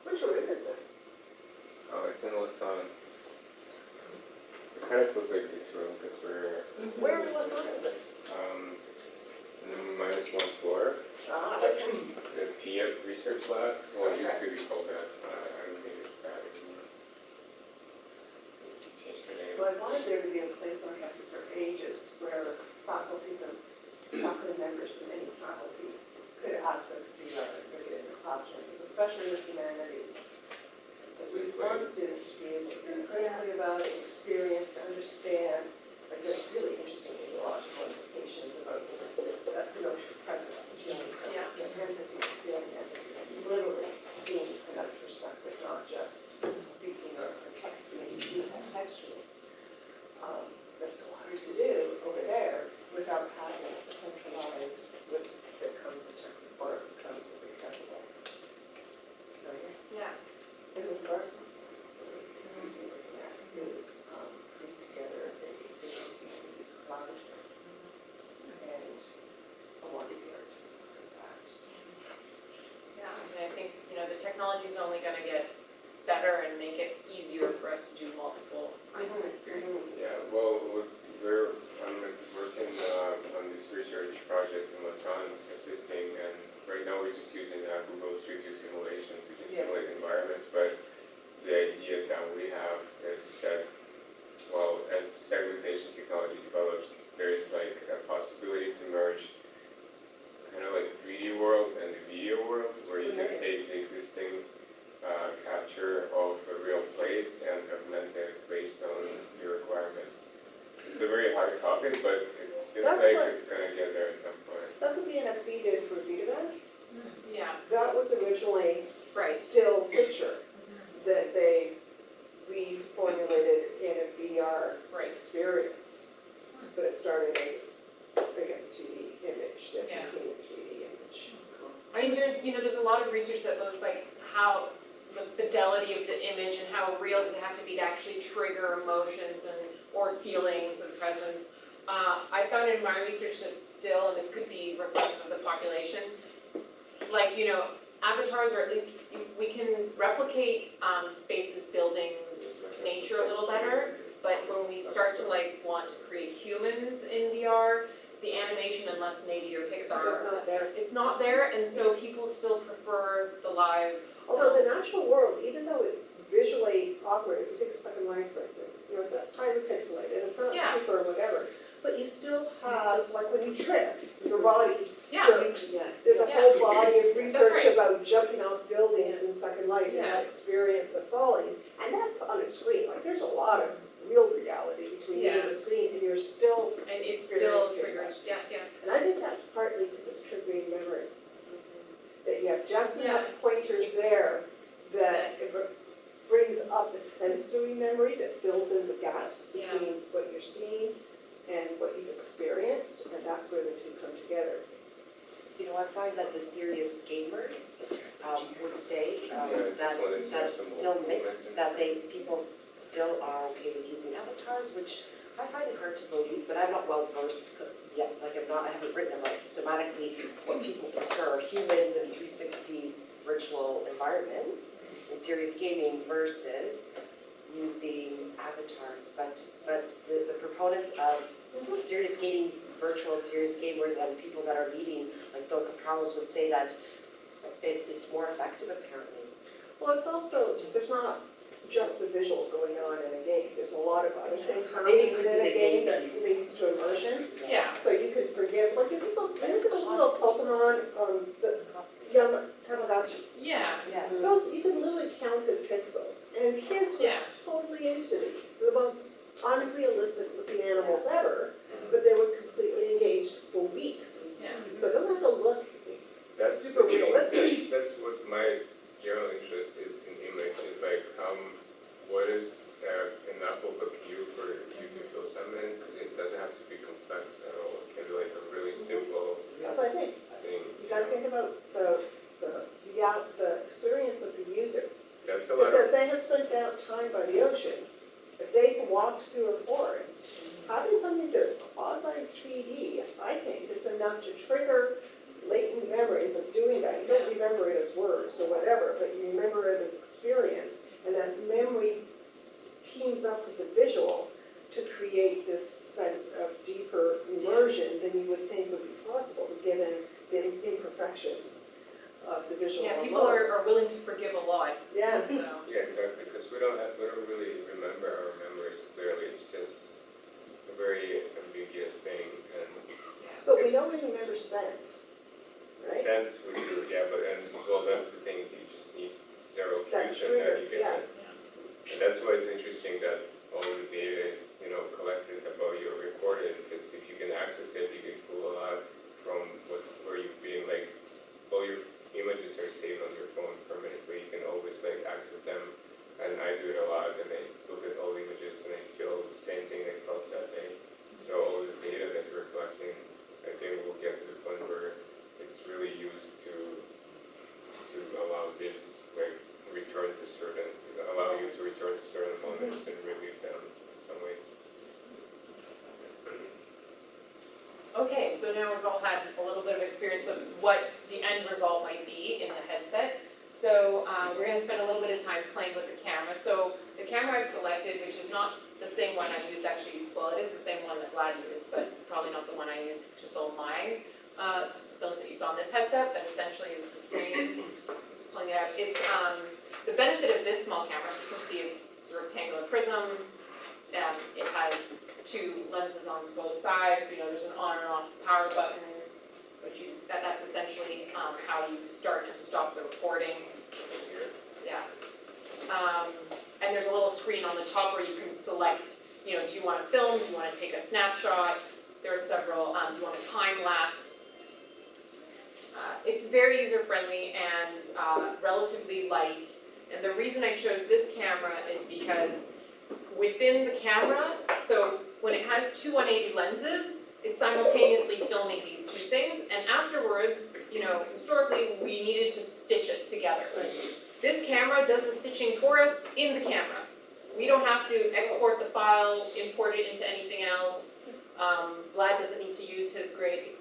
Which room is this? Oh, it's in Lausanne. It kind of feels like this room because we're Where in Lausanne is it? in the -1 floor. Ah, The PF Research Lab, well, it used to be called that. I don't think it's that anymore. It's changed the name. well, I wanted there to be a place on campus for ages where faculty members from any faculty could access VR and bring it in the classrooms, especially with humanities. Because we want students to be able to think critically about it, experience, to understand, like there's really interesting theological implications about the notion of presence and feeling presence and empathy, feeling empathy, and literally seeing another perspective, not just speaking or articulating textually. That's so hard to do over there without having a centralized with that comes with tech support, comes with accessible. So Yeah. and with Barton, so looking at is putting together a these collaborative and a lot of art for that. Yeah, and I think, the technology's only gonna get better and make it easier for us to do multiple kinds of experiences. Yeah, well, I'm working on this research project in Lausanne, assisting, and right now we're just using Google Street View simulation to just Yeah. simulate environments, but the idea that we have is that, well, as the segmentation technology develops, there is like a possibility to merge kind of like the 3D world and the video world, where you can Nice. take the existing capture of a real place and augment it based on your requirements. It's a very hard topic, but it seems That's like what- it's gonna get there at some point. That's what the NFB did for VitaVan. Yeah, That was originally right. still picture that they reformulated in a VR Right. experience. But it started as, I guess, a 2D image that Yeah. became a 3D image. I mean, there's a lot of research that looks like how the fidelity of the image and how real does it have to be to actually trigger emotions or feelings of presence. I found in my research that still, and this could be reflective of the population, like, avatars, or at least we can replicate spaces, buildings, nature a little better, but when we start to want to create humans in VR, the animation information unless maybe your It's Pixar. just not there. It's not there, and so people still prefer the live. Although the natural world, even though it's visually awkward, if you take a Second Life, for instance, you know, that's highly pixelated, it's not Yeah. super whatever. But you still have, like when you trip, your body Yeah, jerks. Yeah. There's a Yeah. whole body of research right. about jumping off buildings in Second Life and Yeah. that experience of falling. And that's on a screen, like there's a lot of real reality between you and Yeah. the screen and you're still, and it still Experiencing triggers, yeah, yeah. and I think that's partly because it's triggering memory. That you have just Yeah. enough pointers there that it brings up the sensory memory that fills in the gaps Yeah. between what you're seeing and what you've experienced, and that's where the two come together. You know, I find that the serious gamers would say Yeah, that just wanted to have that's some still more mixed, momentum. that people still are okay with using avatars, which I find it hard to believe, but I'm not well versed yet, like I haven't written about systematically what people prefer, humans in 360 virtual environments in serious gaming versus using avatars, but the proponents of serious gaming, virtual serious gamers and people that are leading, like Bill Capralos would say that it's more effective apparently. Well, it's also, there's not just the visual going on in a game, there's a lot of other things Maybe happening it could be within a the game game that piece. leads to immersion. Yeah, So you could forgive, like if you look, But look it's at those little Pokemon, the Costly. young Tamagotchis. yeah, Yeah. Those, you can literally count the pixels, and kids were Yeah. totally into these, the most unrealistic looking animals ever, but they were completely engaged for weeks. yeah. So it doesn't have to look, That's super the thing, realistic. that's what my general interest is in image, is like what is enough of a cue for you to feel something, because it doesn't have to be complex at all, it can be like a really simple that's what I think. thing. You gotta think about the experience of the user. That's a lot Because of, if they have spent that time by the ocean, if they've walked through a forest, having something that's quasi 3D, I think, is enough to trigger latent memories of doing that. You don't remember it as words or whatever, but you remember it as experience, and that memory teams up with the visual to create this sense of deeper immersion than you would think would be possible, given the imperfections of the visual Yeah, alone. people are willing to forgive a lot, Yes. so, yeah, exactly, because we don't really remember our memories clearly, it's just a very ambiguous thing, and But we don't remember sense, right? sense we do, yeah, but well, that's the thing, you just need zero That cues and then trigger, you get yeah. it. And that's why it's interesting that all the data is, collected about you or recorded, because if you can access it, you can pull a lot from where you've been, like, all your images are saved on your phone permanently, you can always access them, and I do it a lot, and I look at all the images and I feel the same thing I felt that day. So all this data that you're collecting, I think we'll get to the point where it's really used to allow this, allow you to return to certain moments and relive them in some ways. okay, so now we've all had a little bit of experience of what the end result might be in the headset. So we're gonna spend a little bit of time playing with the camera. So the camera I've selected, which is not the same one I used actually, well, it is the same one that Vlad used, but probably not the one I used to film my films that you saw in this headset, but essentially is the same. Just pulling it out. It's the benefit of this small camera, so you can see it's a rectangular prism. It has two lenses on both sides. There's an on and off power button, which that's essentially how you start and stop the recording. Yeah. And there's a little screen on the top where you can select, do you want to film, do you want to take a snapshot? There are several, do you want a time lapse? It's very user-friendly and relatively light. And the reason I chose this camera is because within the camera, so when it has two 180 lenses, it's simultaneously filming these two things, and afterwards, historically, we needed to stitch it together. This camera does the stitching for us in the camera. We don't have to export the file, import it into anything else. Vlad doesn't need to use his great,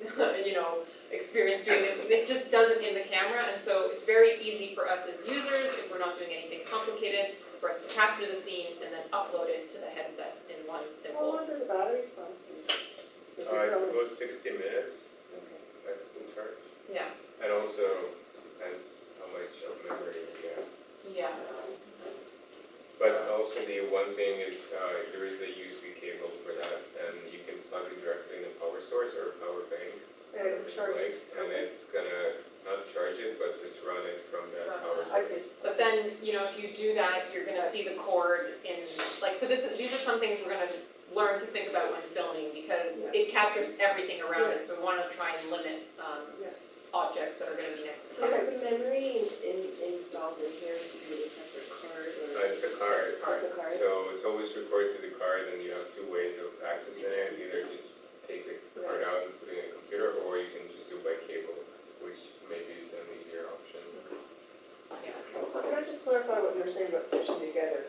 experience doing it. It just does it in the camera, and so it's very easy for us as users, if we're not doing anything complicated, for us to capture the scene and then upload it to the headset in one How simple. long do the batteries last? If you're It's going- about 60 minutes Okay. at full charge. Yeah, And also depends how much of memory you have. yeah. But also the one thing is, there is a USB cable for that, and you can plug it directly in the power source or power bank. And it charges. And it's gonna not charge it, but just run it from that power source. I see. But then, you know, if you do that, you're gonna see the cord in, like, so these are some things we're gonna learn to think about when filming, because it captures everything around it, so we wanna try and limit, Yeah. objects that are gonna be next to So us. is the memory installed in here to be a separate card or? It's a card. It's a card? So it's always recorded to the card, and you have two ways of accessing it. Either just take the card out and put it in a computer, or you can just do it by cable, which maybe is an easier option. So can I just clarify what you were saying about stitching together?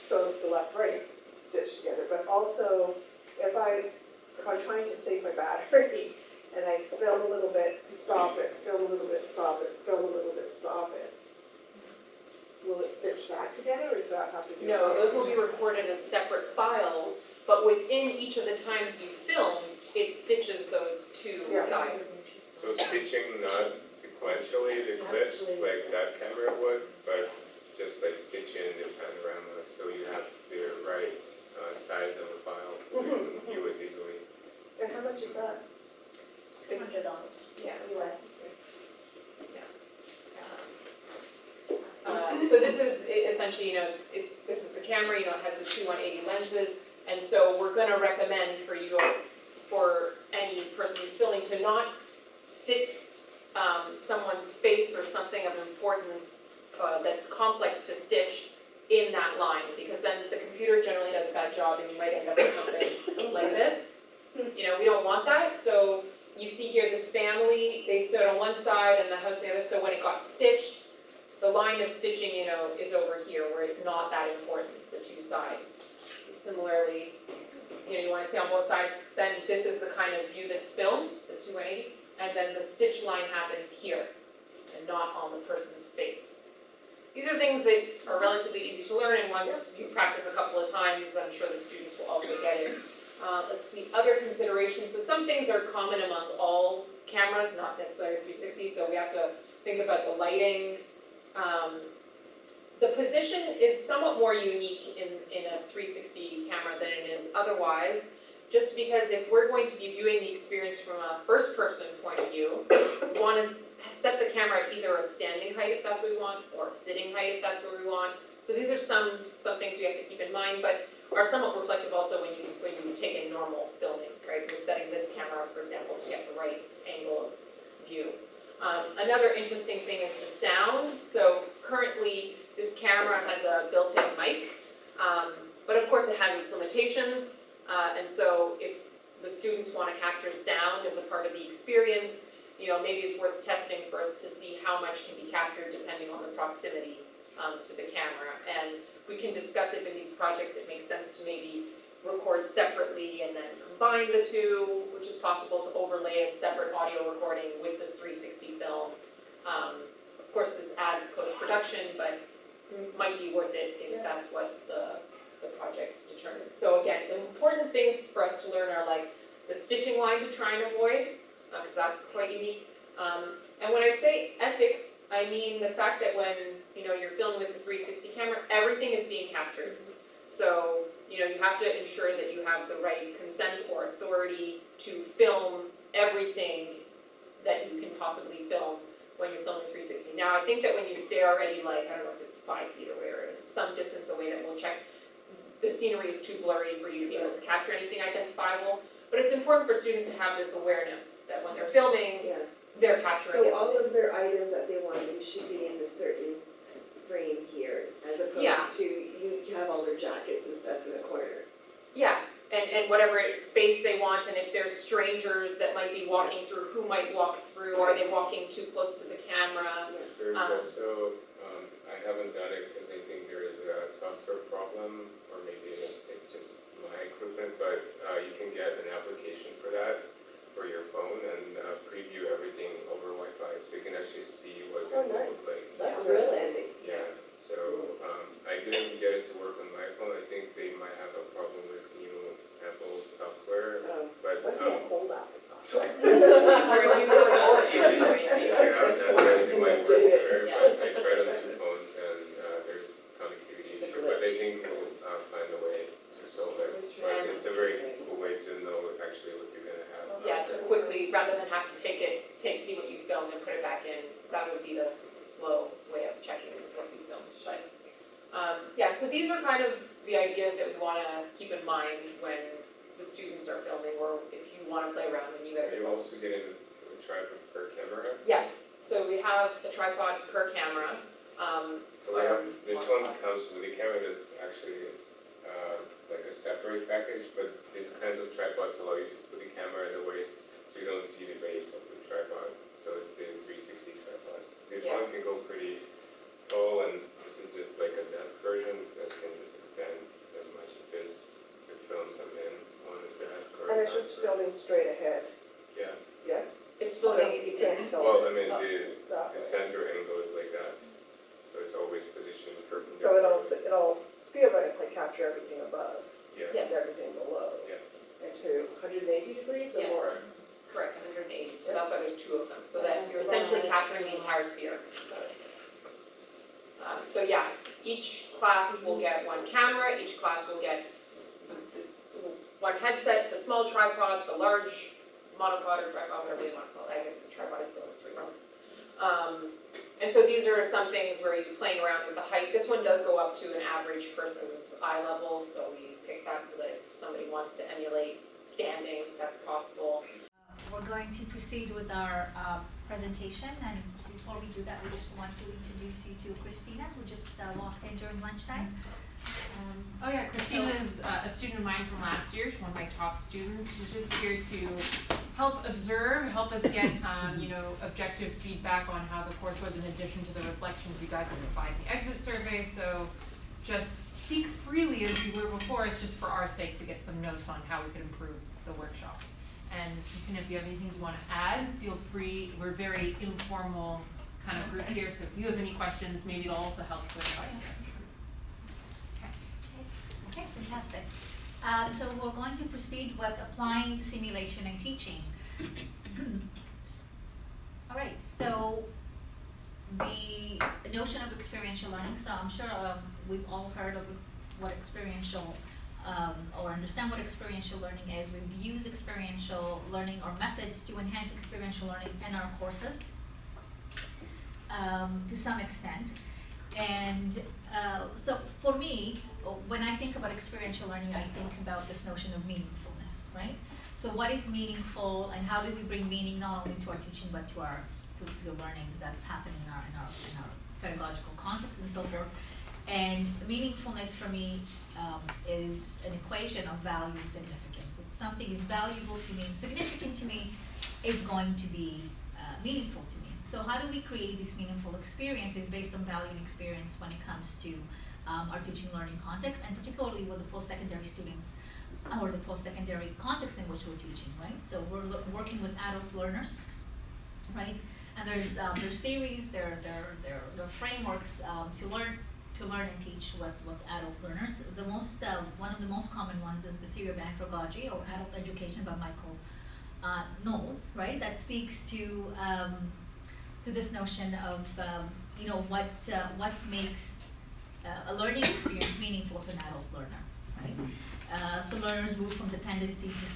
So the left, right stitch together, but also if I'm trying to save my battery and I film a little bit, stop it, film a little bit, stop it, film a little bit, stop it. Will it stitch that together or does that have to do? No, those will be recorded as separate files, but within each of the times you filmed, it stitches those two Yeah. sides. So stitching not sequentially the clips like that camera would, but just like stitching the panorama, so you have the right size of the file so you can view it easily. And how much is that? $200 Yeah. US. So this is essentially, you know, this is the camera, you know, it has the two 180 lenses, and so we're gonna recommend for any person who's filming to not sit someone's face or something of importance that's complex to stitch in that line, because then the computer generally does a bad job and you might end up with something like this. You know, we don't want that, so you see here this family, they stood on one side and the house on the other, so when it got stitched, the line of stitching, you know, is over here where it's not that important, the two sides. Similarly, you know, you wanna stay on both sides, then this is the kind of view that's filmed, the 280, and then the stitch line happens here and not on the person's face. These are things that are relatively easy to learn, and once you practice a couple of times, I'm sure the students will also get it. Let's see, other considerations, so some things are common among all cameras, not necessarily 360, so we have to think about the lighting. The position is somewhat more unique in a 360 camera than it is otherwise, just because if we're going to be viewing the experience from a first-person point of view, we want to set the camera at either a standing height if that's what we want, or a sitting height if that's what we want. So these are some things we have to keep in mind, but are somewhat reflective also when you take in normal filming, right? We're setting this camera up, for example, to get the right angle of view. Another interesting thing is the sound. So currently, this camera has a built-in mic, but of course it has its limitations. And so if the students want to capture sound as a part of the experience, you know, maybe it's worth testing first to see how much can be captured depending on the proximity to the camera. And we can discuss if in these projects it makes sense to maybe record separately and then combine the two, which is possible to overlay a separate audio recording with this 360 film. Of course, this adds post-production, but might be worth it if that's what the project determines. So again, the important things for us to learn are like the stitching line to try and avoid, because that's quite unique. And when I say ethics, I mean the fact that when, you know, you're filming with the 360 camera, everything is being captured. So, you know, you have to ensure that you have the right consent or authority to film everything that you can possibly film when you're filming 360. Now, I think that when you stay already, like, I don't know if it's 5 feet away or some distance away that we'll check, the scenery is too blurry for you to be able to capture anything identifiable. But it's important for students to have this awareness that when they're filming, Yeah, they're capturing so it. all of their items that they want to do should be in a certain frame here, as Yeah. opposed to you have all their jackets and stuff in the corner. Yeah, and whatever space they want, and if there's strangers that might be walking through, who might walk through, are they walking too close to the camera? There's also, I haven't done it because I think there is a software problem, or maybe it's just my equipment, but you can get an application for that, for your phone, and preview everything over Wi-Fi, so you can actually see what it Oh, will nice. look like. That's Yeah. really handy. Yeah, so I didn't get it to work on my phone. I think they might have a problem with new Apple software. Or if you have both, you can wait. Yeah, that's it might work better, Yeah. but I tried on 2 phones and there's connectivity issue, but I think we'll find a way to solve it. But it's a very cool way to know actually what you're gonna have. Yeah, to quickly, rather than have to see what you filmed and put it back in, that would be the slow way of checking what you filmed, yeah, so these are kind of the ideas that we wanna keep in mind when the students are filming, or if you wanna play around when you guys Are are you filming. also getting a tripod per camera? Yes, so we have a tripod per camera, We have, this one comes with the camera that's actually like a separate package, but these kinds of tripods allow you to put the camera in the waist so you don't see the base of the tripod. So it's the 360 tripods. This Yeah. one can go pretty tall, and this is just like a desk version that can just extend as much as this to film something on the desk or. And it's just filming straight ahead, Yeah, yes? it's Well, filming. you can't tell well, I mean, Oh. that the way. center angle is like that, so it's always positioned perpendicular. So it'll theoretically capture everything above Yeah. Yes. and everything below. Yeah. Into 180 degrees or Yes. more? Correct, 180, so that's why there's 2 of them, so that you're essentially capturing the entire sphere. So yeah, each class will get 1 camera, each class will get the 1 headset, the small tripod, the large monopod or tripod, whatever you want to call it, I guess it's tripod, it still has 3 rungs. And so these are some things where you're playing around with the height. This one does go up to an average person's eye level, so we picked that so that if somebody wants to emulate standing, that's possible. We're going to proceed with our presentation, and before we do that, we just want to introduce you to Christina, who just walked in during lunchtime. Oh yeah, Christina is a student of mine from last year. She's one of my top students. She's just here to help observe, help us get objective feedback on how the course was in addition to the reflections you guys will provide in the exit survey. So just speak freely as you were before, it's just for our sake to get some notes on how we could improve the workshop. And Christina, if you have anything you want to add, feel free. We're a very informal kind of group here, so if you have any questions, maybe it'll also help clarify interest. Okay, fantastic. So we're going to proceed with applying simulation and teaching. All right, so the notion of experiential learning, so I'm sure we've all heard of what experiential or understand what experiential learning is. We've used experiential learning or methods to enhance experiential learning in our courses to some extent. And so for me, when I think about experiential learning, I think about this notion of meaningfulness, right? So what is meaningful, and how do we bring meaning not only to our teaching but to our to the learning that's happening in our pedagogical context and so forth. And meaningfulness for me is an equation of value and significance. If something is valuable to me and significant to me, it's going to be meaningful to me. So how do we create these meaningful experiences based on value and experience when it comes to our teaching learning context, and particularly with the post-secondary students or the post-secondary context in which we're teaching, right? So we're working with adult learners, right? And there's theories, there are frameworks to learn and teach with adult learners. The most one of the most common ones is the theory of andragogy, or adult education, by Michael Knowles, right? That speaks to this notion of what makes a learning experience meaningful to an adult learner, right? So learners move from dependency to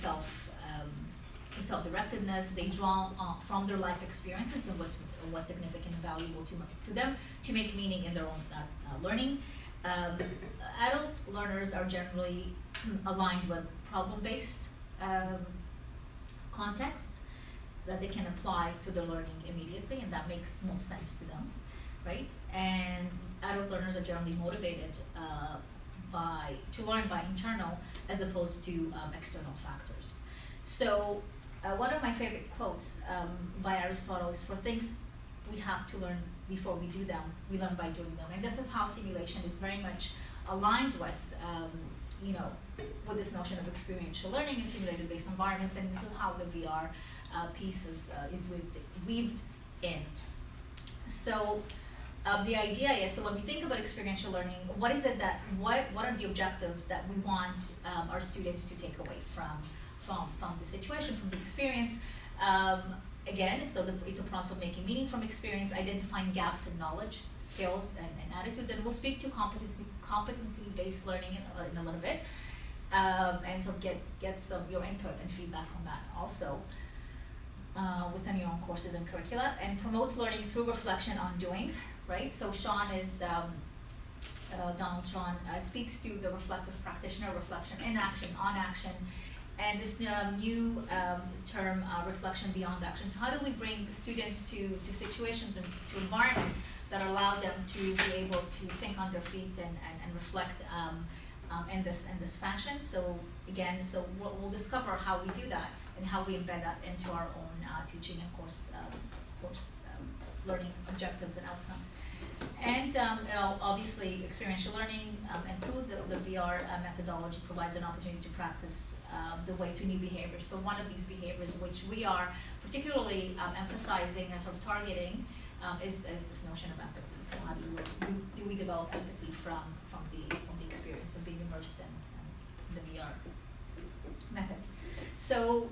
self-directedness. They draw from their life experiences and what's significant and valuable to them to make meaning in their own learning. Adult learners are generally aligned with problem-based contexts that they can apply to their learning immediately, and that makes most sense to them, right? And adult learners are generally motivated to learn by internal as opposed to external factors. So one of my favorite quotes by Aristotle is, "For things we have to learn before we do them, we learn by doing them." And this is how simulation is very much aligned with with this notion of experiential learning in simulated-based environments, and this is how the VR piece is weaved in. So the idea is, so when we think about experiential learning, what are the objectives that we want our students to take away from the situation, from the experience? Again, so it's a process of making meaning from experience, identifying gaps in knowledge, skills, and attitudes, and we'll speak to competency-based learning in a little bit, and so get some your input and feedback on that also within your own courses and curricula, and promotes learning through reflection on doing, right? So Sean is Donald Sean speaks to the reflective practitioner, reflection in action, on action, and this new term, reflection beyond action. So how do we bring students to situations and to environments that allow them to be able to think on their feet and reflect in this fashion? So again, so we'll discover how we do that and how we embed that into our own teaching and course learning objectives and outcomes. And obviously experiential learning and through the VR methodology provides an opportunity to practice the way to new behaviors. So one of these behaviors which we are particularly emphasizing and sort of targeting is this notion of empathy. So how do we develop empathy from the experience of being immersed in the VR method? So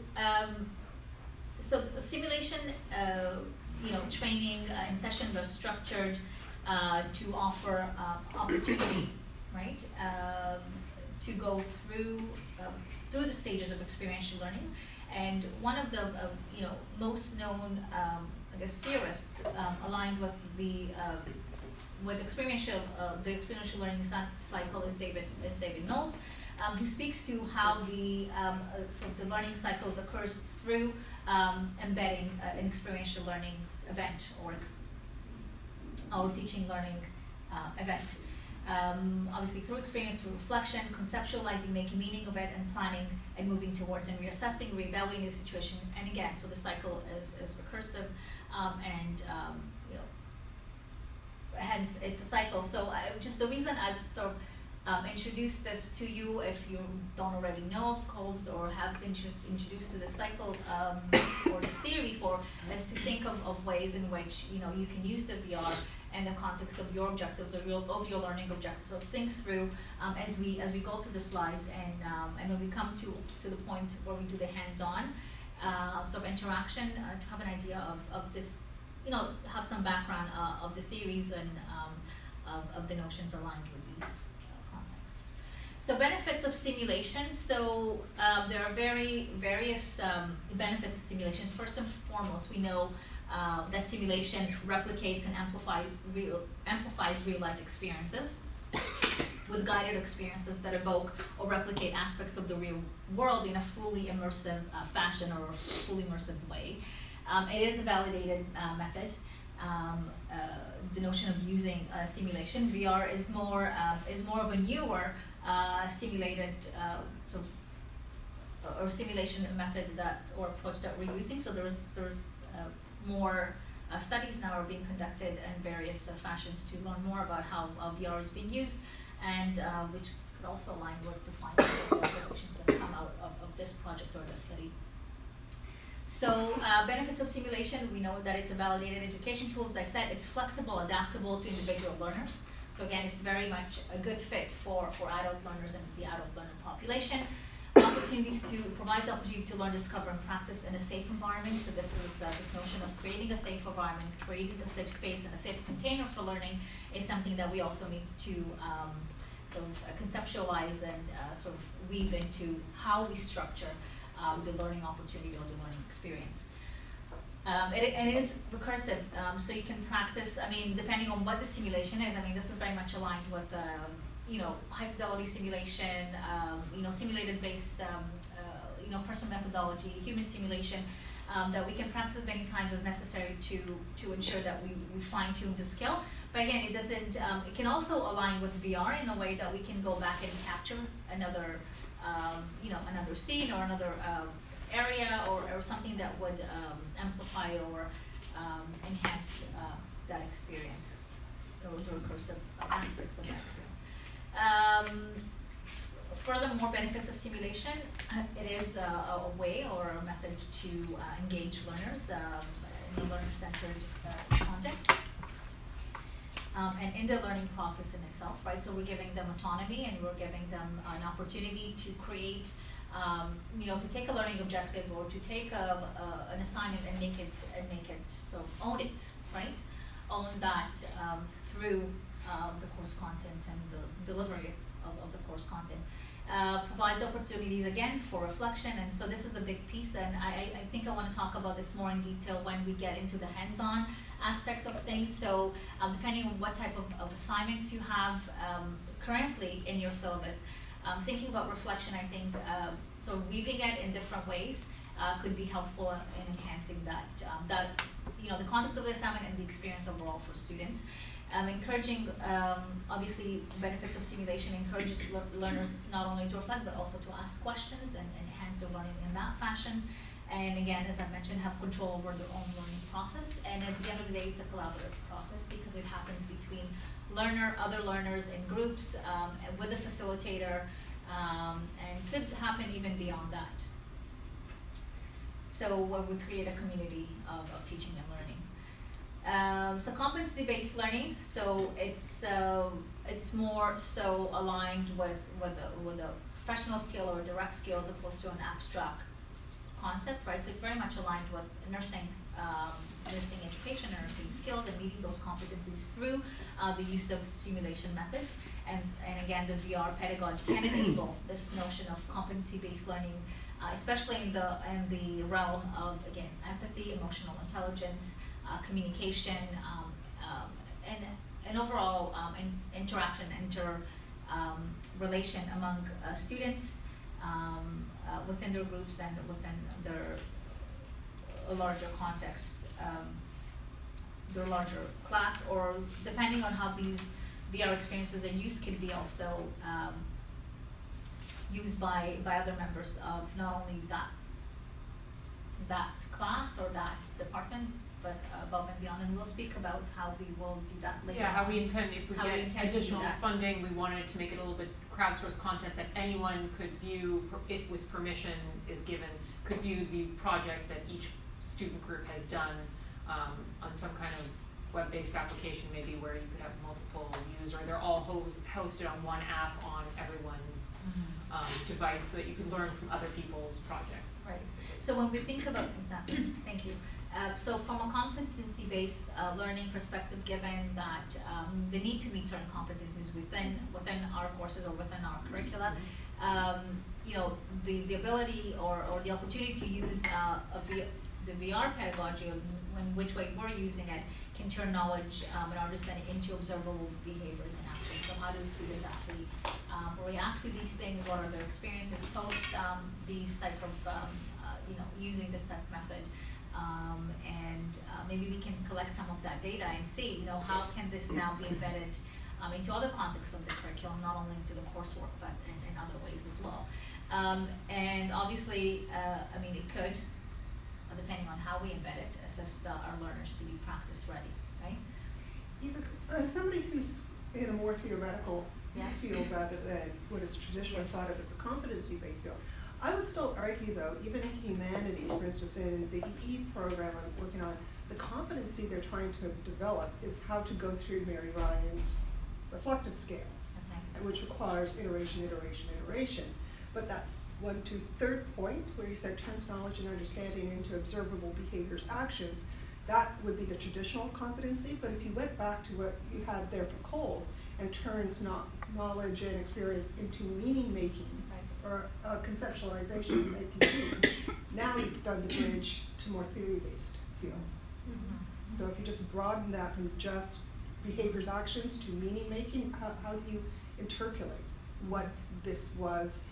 simulation training and sessions are structured to offer opportunity, right, to go through the stages of experiential learning. And one of the most known theorists aligned with the experiential learning cycle is David Knowles, who speaks to how the learning cycles occurs through embedding an experiential learning event or teaching learning event. Obviously through experience, through reflection, conceptualizing, making meaning of it, and planning and moving towards and reassessing, reevaluating the situation. And again, so the cycle is recursive, and hence it's a cycle. So just the reason I've sort of introduced this to you, if you don't already know of Kolb's or have been introduced to the cycle or this theory before, is to think of ways in which you can use the VR in the context of your objectives or of your learning objectives. So think through as we go through the slides, and when we come to the point where we do the hands-on sort of interaction, to have an idea of this, have some background of the theories and of the notions aligned with these contexts. So benefits of simulation. So there are various benefits of simulation. First and foremost, we know that simulation replicates and amplifies real-life experiences with guided experiences that evoke or replicate aspects of the real world in a fully immersive fashion or a fully immersive way. It is a validated method. The notion of using simulation. VR is more of a newer simulated or simulation method or approach that we're using. So there's more studies now are being conducted in various fashions to learn more about how VR is being used, and which could also align with the findings of the observations that come out of this project or this study. So benefits of simulation, we know that it's a validated education tool. As I said, it's flexible, adaptable to individual learners. So again, it's very much a good fit for adult learners and the adult learner population. Provides opportunity to learn, discover, and practice in a safe environment. So this is this notion of creating a safe environment, creating a safe space and a safe container for learning is something that we also need to sort of conceptualize and sort of weave into how we structure the learning opportunity or the learning experience. And it is recursive, so you can practice, depending on what the simulation is. This is very much aligned with high fidelity simulation, simulated based, person methodology, human simulation, that we can practice as many times as necessary to ensure that we fine tune the skill. But again, it doesn't, it can also align with VR in a way that we can go back and capture another, another scene or another area or something that would amplify or enhance that experience, or the recursive aspect of that experience. Furthermore, benefits of simulation, it is a way or a method to engage learners in a learner-centered context. And in the learning process in itself, right? So we're giving them autonomy and we're giving them an opportunity to create to take a learning objective or to take an assignment and make it, so own it, right? Own that through the course content and the delivery of the course content. Provides opportunities again for reflection, and so this is a big piece, and I think I want to talk about this more in detail when we get into the hands-on aspect of things. So depending on what type of assignments you have currently in your syllabus, thinking about reflection, I think sort of weaving it in different ways could be helpful in enhancing that the context of the assignment and the experience overall for students. Encouraging, obviously, benefits of simulation encourages learners not only to reflect but also to ask questions and enhance their learning in that fashion. And again, as I mentioned, have control over their own learning process. And at the end of the day, it's a collaborative process because it happens between other learners in groups, with a facilitator, and could happen even beyond that. So when we create a community of teaching and learning. So competency-based learning, so it's more so aligned with a professional skill or a direct skill as opposed to an abstract concept, right? So it's very much aligned with nursing education, nursing skills, and meeting those competencies through the use of simulation methods. And again, the VR pedagogy can enable this notion of competency-based learning, especially in the realm of, again, empathy, emotional intelligence, communication, and overall interaction, relation among students within their groups and within their larger context, their larger class, or depending on how these VR experiences are used, can be also used by other members of not only that class or that department, but above and beyond, and we'll speak about how we will do that later. Yeah, how we intend, if we How we get intend to do additional that. funding, we wanted to make it a little bit crowdsourced content that anyone could view, if with permission is given, could view the project that each student group has done on some kind of web-based application, maybe where you could have multiple views, or they're all hosted on one app on everyone's device, so that you can learn from other people's projects. Right. So when we think about, exactly, thank you. So from a competency-based learning perspective, given that the need to meet certain competencies within our courses or within our curricula, the ability or the opportunity to use the VR pedagogy, in which way we're using it, can turn knowledge and understanding into observable behaviors and actions. So how do students actually react to these things? What are their experiences post these type of using this type of method? And maybe we can collect some of that data and see, how can this now be embedded into other contexts of the curriculum, not only into the coursework, but in other ways as well. And obviously, it could, depending on how we embed it, assist our learners to be practice ready, right? Even somebody who's in a more theoretical field rather than what is traditionally thought of as a competency-based field, I would still argue, though, even in humanities, for instance, in the EE program I'm working on, the competency they're trying to develop is how to go through Mary Ryan's reflective scales, which requires iteration. But that 1, 2, 3rd point, where you said turns knowledge and understanding into observable behaviors, actions, that would be the traditional competency. But if you went back to what you had there for Cole and turns knowledge and experience into meaning making, or conceptualization, now you've done the bridge to more theory-based fields. So if you just broaden that from just behaviors, actions to meaning making, how do you interpolate what this was?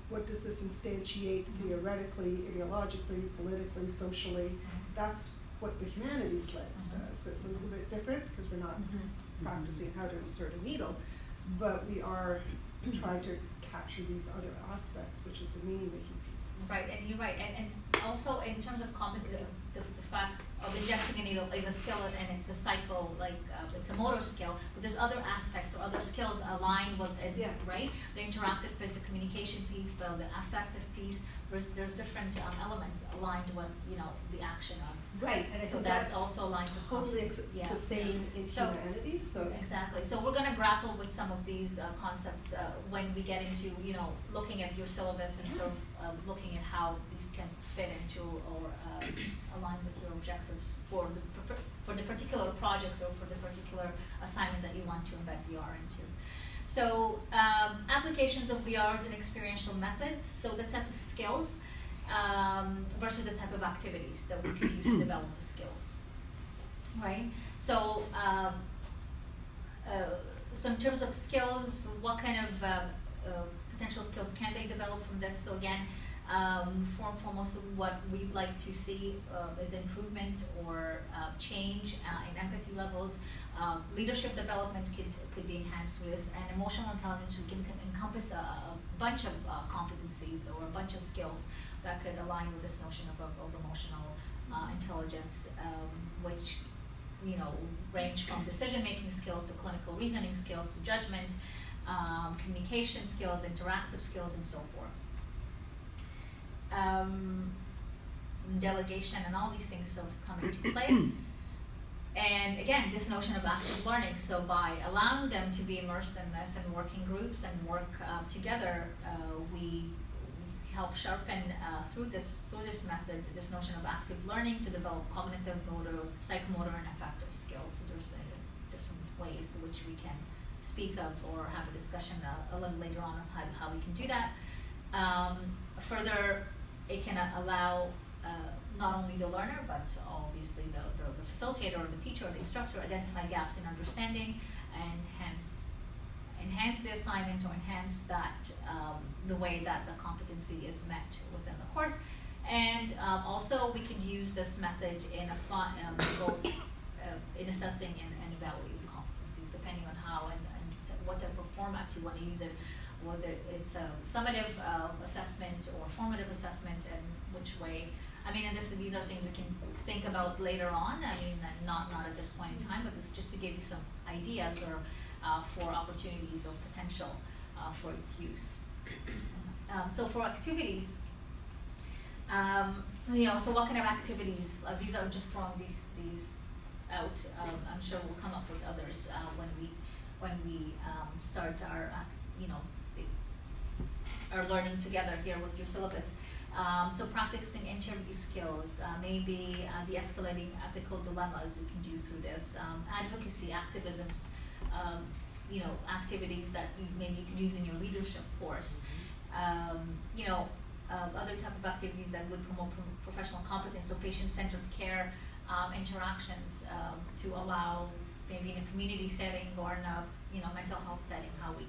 What does this instantiate theoretically, ideologically, politically, socially? That's what the humanities lens does. It's a little bit different because we're not practicing how to insert a needle, but we are trying to capture these other aspects, which is the meaning making piece. Right, and you're right, and also in terms of the fact of ingesting needle is a skill and it's a cycle, like, it's a motor skill, but there's other aspects or other skills aligned with it, Yeah. right? The interactive piece, the communication piece, the affective piece, there's different elements aligned with, you know, the action of. Right, and I So think that's that's also aligned with totally yeah. the same in So- humanities, so. Exactly, so we're gonna grapple with some of these concepts when we get into, you know, looking at your syllabus and sort of looking at how these can fit into or align with your objectives for the particular project or for the particular assignment that you want to embed VR into. So applications of VR as an experiential methods, so the type of skills versus the type of activities that we could use to develop the skills, right? So, so in terms of skills, what kind of potential skills can they develop from this? So again, foremost, what we'd like to see is improvement or change in empathy levels. Leadership development could be enhanced through this, and emotional intelligence can encompass a bunch of competencies or a bunch of skills that could align with this notion of emotional intelligence, which, you know, range from decision-making skills to clinical reasoning skills to judgment, communication skills, interactive skills, and so forth. Delegation and all these things sort of come into play. And again, this notion of active learning, so by allowing them to be immersed in this and working groups and work together, we help sharpen through this method this notion of active learning to develop cognitive, motor, psychomotor, and affective skills. So there's different ways in which we can speak of or have a discussion a little later on of how we can do that. Further, it can allow not only the learner, but obviously the facilitator or the teacher or the instructor identify gaps in understanding and hence enhance the assignment or enhance that the way that the competency is met within the course. And also we could use this method in both in assessing and evaluating competencies, depending on how and what type of formats you want to use it, whether it's a summative assessment or formative assessment, and which way. I mean, and these are things we can think about later on. I mean, not at this point in time, but this is just to give you some ideas or for opportunities or potential for its use. So for activities, you know, so what kind of activities? These are just throwing these out. I'm sure we'll come up with others when we start our you know, our learning together here with your syllabus. So practicing interview skills, maybe de-escalating ethical dilemmas we can do through this, advocacy, activism, you know, activities that maybe you could use in your leadership course, you know, other type of activities that would promote professional competence, so patient-centered care interactions to allow maybe in a community setting or in a, you know, mental health setting, how we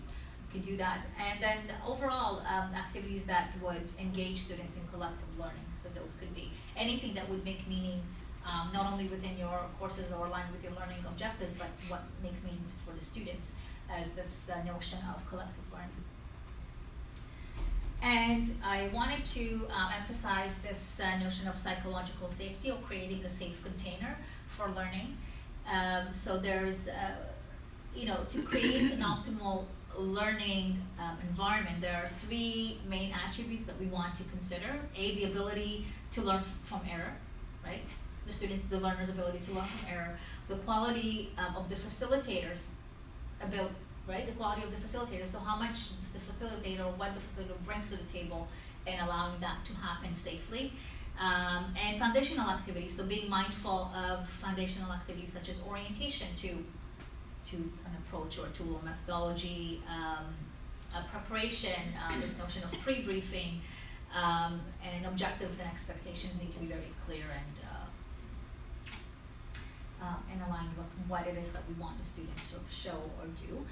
could do that. And then overall activities that would engage students in collective learning. So those could be anything that would make meaning not only within your courses or aligned with your learning objectives, but what makes meaning for the students as this notion of collective learning. And I wanted to emphasize this notion of psychological safety or creating a safe container for learning. So there's, you know, to create an optimal learning environment, there are three main attributes that we want to consider. The ability to learn from error, right? The learner's ability to learn from error. The quality of the facilitator's ability, right? The quality of the facilitator. So how much does the facilitator or what the facilitator brings to the table and allowing that to happen safely. And foundational activities, so being mindful of foundational activities such as orientation to an approach or tool or methodology, preparation, this notion of pre-briefing, and objectives and expectations need to be very clear and aligned with what it is that we want the students to show or do.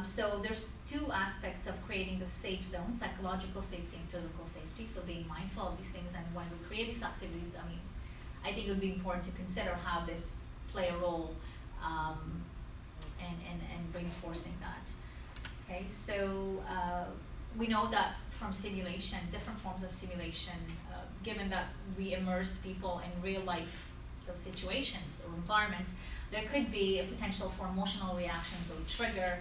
So there's two aspects of creating the safe zone, psychological safety and physical safety, so being mindful of these things, and when we create these activities, I mean, I think it would be important to consider how this play a role and reinforcing that. Okay, so we know that from simulation, different forms of simulation, given that we immerse people in real life sort of situations or environments, there could be a potential for emotional reactions or trigger.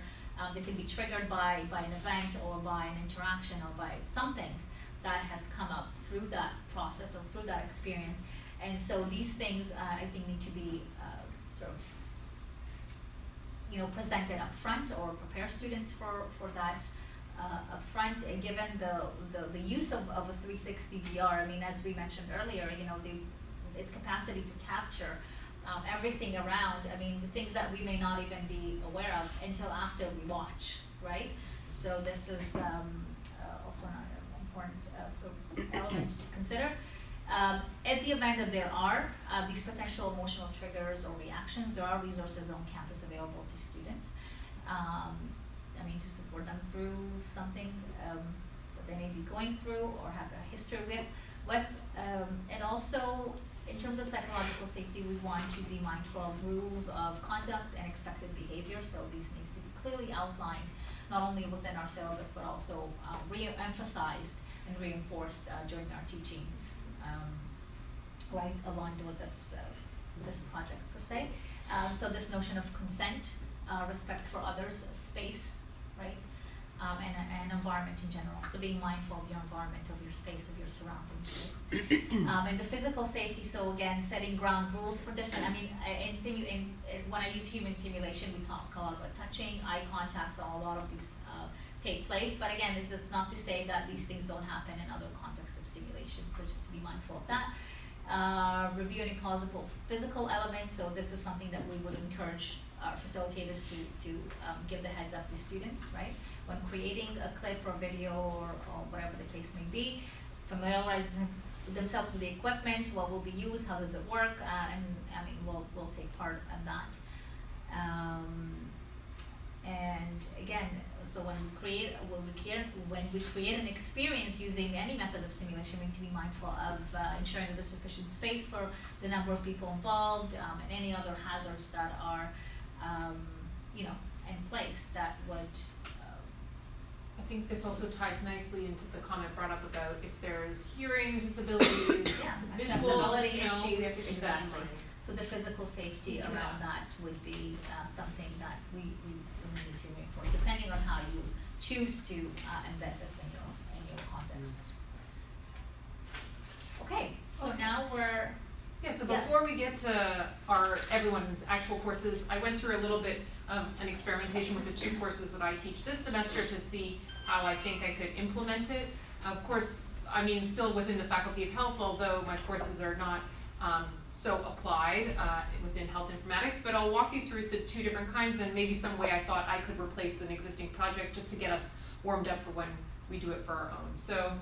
They could be triggered by an event or by an interaction or by something that has come up through that process or through that experience. And so these things, I think, need to be sort of, presented up front or prepare students for that up front. And given the use of a 360 VR, I mean, as we mentioned earlier, its capacity to capture everything around, I mean, the things that we may not even be aware of until after we watch, right? So this is also an important sort of element to consider. At the event that there are these potential emotional triggers or reactions, there are resources on campus available to students. To support them through something that they may be going through or have a history with. And also, in terms of psychological safety, we want to be mindful of rules of conduct and expected behavior. So these needs to be clearly outlined, not only within our syllabus, but also re-emphasized and reinforced during our teaching, right, aligned with this project per se. So this notion of consent, respect for others, space, right, and environment in general. So being mindful of your environment, of your space, of your surroundings. Right? And the physical safety. So again, setting ground rules for different. When I use human simulation, we talk a lot about touching, eye contact. So a lot of these take place. But again, it is not to say that these things don't happen in other contexts of simulation. So just to be mindful of that. Review any plausible physical elements. So this is something that we would encourage our facilitators to give the heads up to students, right? When creating a clip or video or whatever the case may be, familiarize themselves with the equipment, what will be used, how does it work, and we'll take part in that. And again, so when we create an experience using any method of simulation, we need to be mindful of ensuring that there's sufficient space for the number of people involved, and any other hazards that are in place that would. I think this also ties nicely into the comment brought up about if there's hearing disabilities, visual, accessibility issues, we have to keep that in mind. So the physical safety around that would be something that we need to reinforce, depending on how you choose to embed this in your contexts. Okay, so now we're. Yeah, so before we get to everyone's actual courses, I went through a little bit of an experimentation with the 2 courses that I teach this semester to see how I think I could implement it. Of course, still within the Faculty of Health, although my courses are not so applied within health informatics, but I'll walk you through the 2 different kinds and maybe some way I thought I could replace an existing project just to get us warmed up for when we do it for our own. So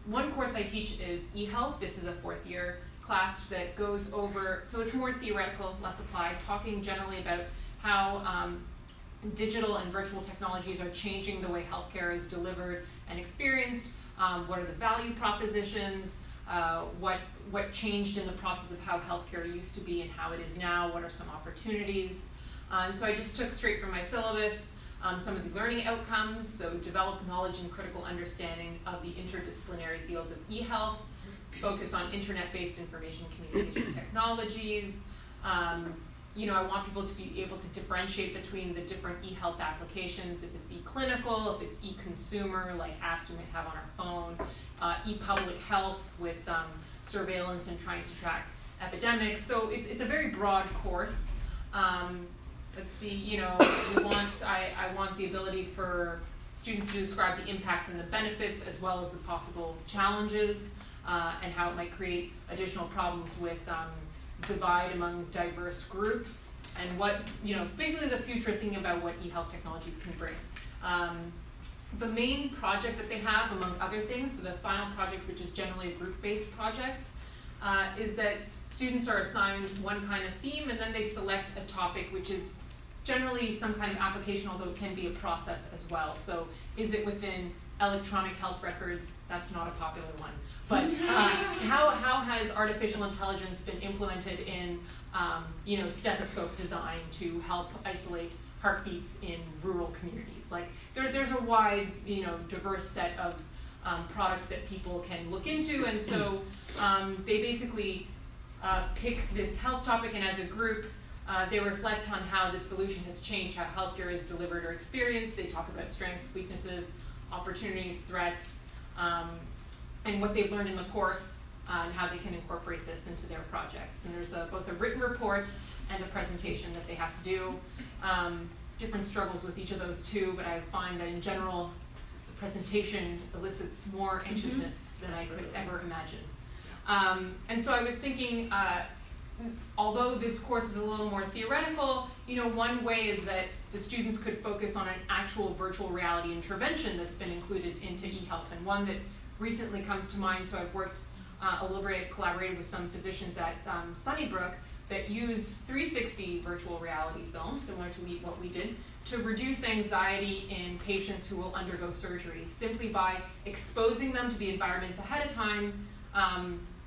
one course I teach is eHealth. This is a 4th year class that goes over, so it's more theoretical, less applied, talking generally about how digital and virtual technologies are changing the way healthcare is delivered and experienced, what are the value propositions, what changed in the process of how healthcare used to be and how it is now, what are some opportunities. And so I just took straight from my syllabus some of the learning outcomes, so develop knowledge and critical understanding of the interdisciplinary field of eHealth, focus on internet-based information communication technologies. I want people to be able to differentiate between the different eHealth applications, if it's eClinical, if it's eConsumer, like apps we might have on our phone, ePublic Health with surveillance and trying to track epidemics. So it's a very broad course. Let's see, I want the ability for students to describe the impact and the benefits as well as the possible challenges and how it might create additional problems with divide among diverse groups and what, basically the future thinking about what eHealth technologies can bring. The main project that they have, among other things, so the final project, which is generally a group-based project, is that students are assigned one kind of theme and then they select a topic which is generally some kind of application, although it can be a process as well. So is it within electronic health records? That's not a popular one. But how has artificial intelligence been implemented in stethoscope design to help isolate heartbeats in rural communities? Like there's a wide diverse set of products that people can look into, and so they basically pick this health topic, and as a group, they reflect on how this solution has changed, how healthcare is delivered or experienced. They talk about strengths, weaknesses, opportunities, threats, and what they've learned in the course, and how they can incorporate this into their projects. And there's both a written report and a presentation that they have to do. Different struggles with each of those too, but I find that in general, the presentation elicits more anxiousness than I could ever imagine. And so I was thinking, although this course is a little more theoretical, one way is that the students could focus on an actual virtual reality intervention that's been included into eHealth. And one that recently comes to mind, so I've worked a little bit, collaborated with some physicians at Sunnybrook that use 360 virtual reality film, similar to what we did, to reduce anxiety in patients who will undergo surgery, simply by exposing them to the environments ahead of time,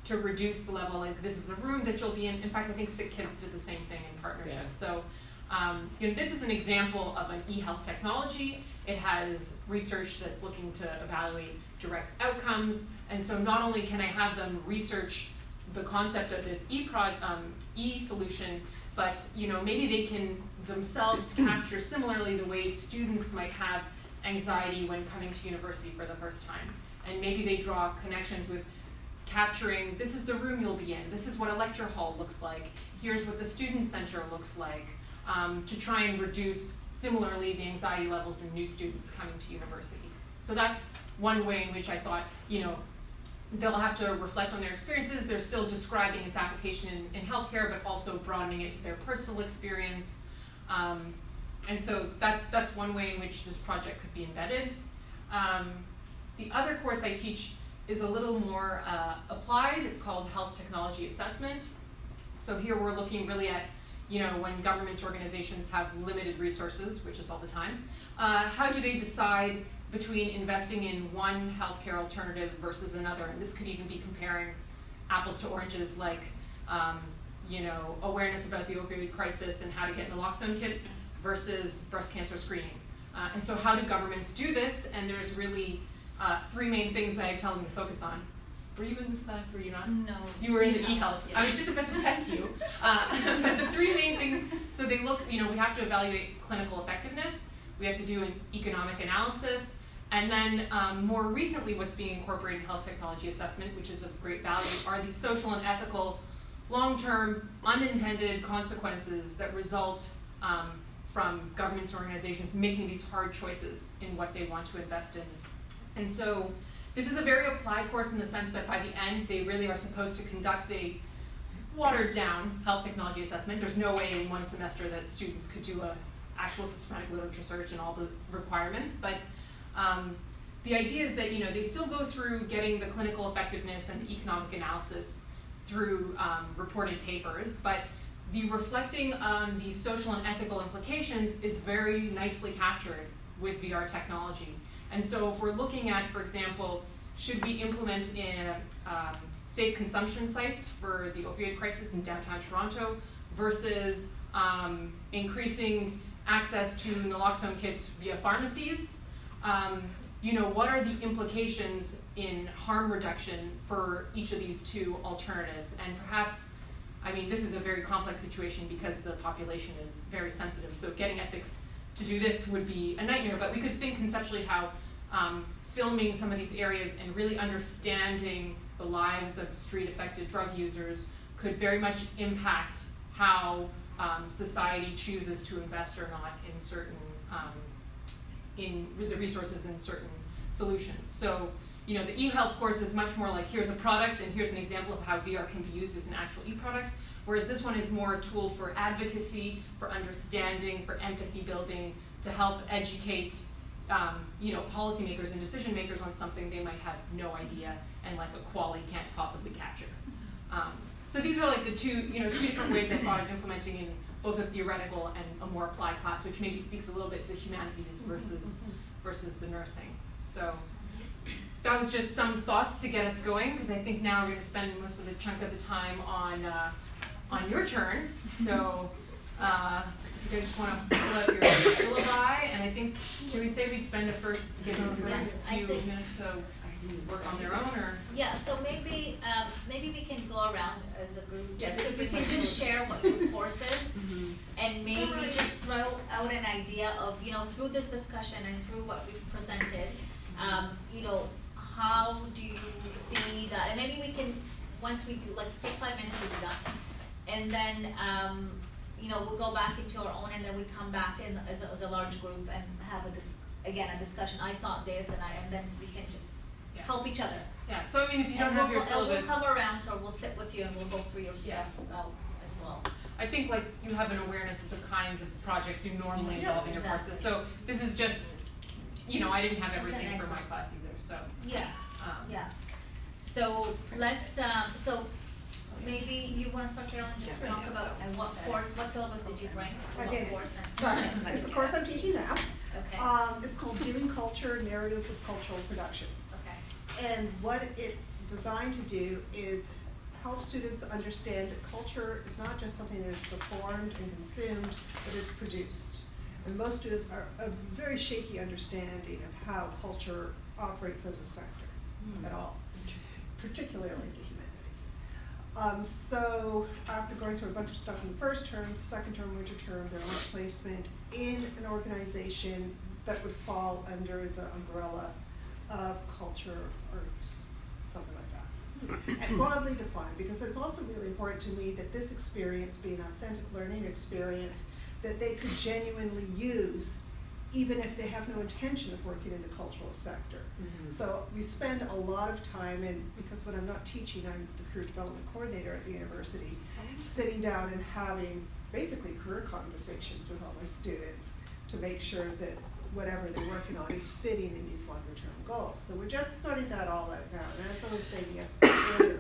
to reduce the level, like this is the room that you'll be in. In fact, I think Sick Kids did the same thing in partnership. Yeah. So, this is an example of an eHealth technology. It has research that's looking to evaluate direct outcomes. And so not only can I have them research the concept of this e-solution, but maybe they can themselves capture similarly the way students might have anxiety when coming to university for the first time. And maybe they draw connections with capturing, this is the room you'll be in, this is what a lecture hall looks like, here's what the student center looks like, to try and reduce similarly the anxiety levels in new students coming to university. So that's one way in which I thought, they'll have to reflect on their experiences. They're still describing its application in healthcare, but also broadening it to their personal experience. And so that's one way in which this project could be embedded. The other course I teach is a little more applied. It's called Health Technology Assessment. So here we're looking really at, when governments, organizations have limited resources, which is all the time, how do they decide between investing in one healthcare alternative versus another? And this could even be comparing apples to oranges, like awareness about the opioid crisis and how to get naloxone kits versus breast cancer screening. And so how do governments do this? And there's really three main things that I tell them to focus on. Were you in this class? Were you not? No. You were in the eHealth. Yes. I was just about to test you. But the three main things, so they look, we have to evaluate clinical effectiveness, we have to do an economic analysis, and then more recently what's being incorporated in health technology assessment, which is of great value, are these social and ethical, long-term, unintended consequences that result from governments and organizations making these hard choices in what they want to invest in. And so this is a very applied course in the sense that by the end, they really are supposed to conduct a watered down health technology assessment. There's no way in one semester that students could do a actual systematic literature search and all the requirements, but the idea is that they still go through getting the clinical effectiveness and the economic analysis through reported papers, but the reflecting on the social and ethical implications is very nicely captured with VR technology. And so if we're looking at, for example, should we implement in safe consumption sites for the opioid crisis in downtown Toronto versus increasing access to naloxone kits via pharmacies, what are the implications in harm reduction for each of these two alternatives? And perhaps, this is a very complex situation because the population is very sensitive, so getting ethics to do this would be a nightmare, but we could think conceptually how filming some of these areas and really understanding the lives of street-affected drug users could very much impact how society chooses to invest or not in certain, in the resources in certain solutions. So, the eHealth course is much more like, here's a product and here's an example of how VR can be used as an actual e-product, whereas this one is more a tool for advocacy, for understanding, for empathy building, to help educate policymakers and decision makers on something they might have no idea and like a quality can't possibly capture. So these are like the two different ways I thought of implementing in both a theoretical and a more applied class, which maybe speaks a little bit to the humanities versus the nursing. So that was just some thoughts to get us going, because I think now we're going to spend most of the chunk of the time on your turn. So You guys just wanna pull out your syllabi, and I think, did we say we'd spend give them the first Yeah, I few think- minutes to work on their own, or? Yeah, so maybe we can go around as a group, just Yes. if you can just share what your course is, and maybe just throw out an idea of, through this discussion and through what we've presented, how do you see that, and maybe we can, once we do, take 5 minutes to do that, and then, we'll go back into our own, and then we come back in as a large group and have a discussion, I thought this, and then we can just Yeah. help each other. Yeah, so I mean, if you don't And have your we'll syllabus, come around, so we'll sit with you and we'll go through your stuff as well. I think like you have an awareness of the kinds of projects you normally involve in your Exactly. courses, so this is just, I didn't have It's an everything for my exercise. class either, so, Yeah, um. yeah. So let's, maybe you wanna start, Carolyn, just talk about, and what syllabus did you bring? What did. course and- But it's the course I'm teaching now. Okay, It's called Doing Culture, Narratives of Cultural Production. okay. And what it's designed to do is help students understand that culture is not just something that is performed and consumed, but is produced. And most students are a very shaky understanding of how culture operates as a sector at all, particularly the humanities. So after going through a bunch of stuff in the first term, second term, winter term, they're on placement in an organization that would fall under the umbrella of culture, arts, something like that. And broadly defined, because it's also really important to me that this experience be an authentic learning experience that they could genuinely use even if they have no intention of working in the cultural sector. So we spend a lot of time, and because when I'm not teaching, I'm the career development coordinator at the university, sitting down and having basically career conversations with all my students to make sure that whatever they're working on is fitting in these longer term goals. So we're just sorting that all out now, and as I was saying earlier,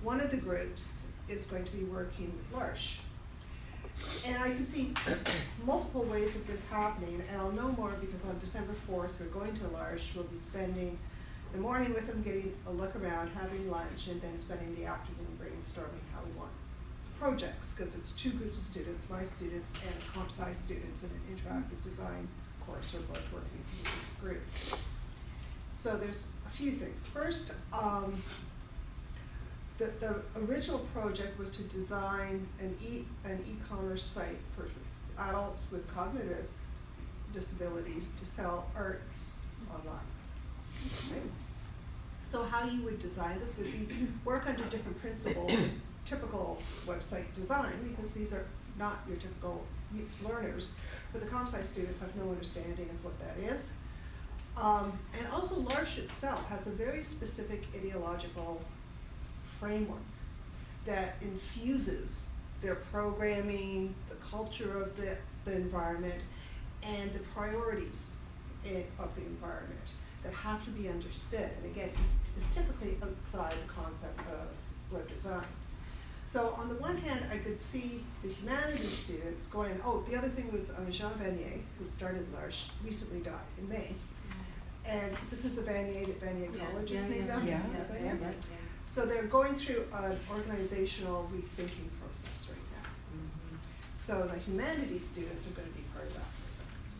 one of the groups is going to be working with L'Arche. And I can see multiple ways of this happening, and I'll know more because on December 4th, we're going to L'Arche. We'll be spending the morning with them, getting a look around, having lunch, and then spending the afternoon brainstorming how we want the projects, because it's two groups of students, my students and comp sci students in an interactive design course are both working in this group. So there's a few things. First, the original project was to design an e-commerce site for adults with cognitive disabilities to sell arts online. Right? So how you would design this would be work under different principles, typical website design, because these are not your typical learners, but the comp sci students have no understanding of what that is. And also L'Arche itself has a very specific ideological framework that infuses their programming, the culture of the environment, and the priorities of the environment that have to be understood. And again, is typically outside the concept of web design. So on the one hand, I could see the humanities students going, the other thing was Jean Vanier, who started L'Arche, recently died in May. And this is the Vanier that Vanier College is named after. Vanier. So they're going through an organizational rethinking process right now. So the humanities students are going to be part of that process.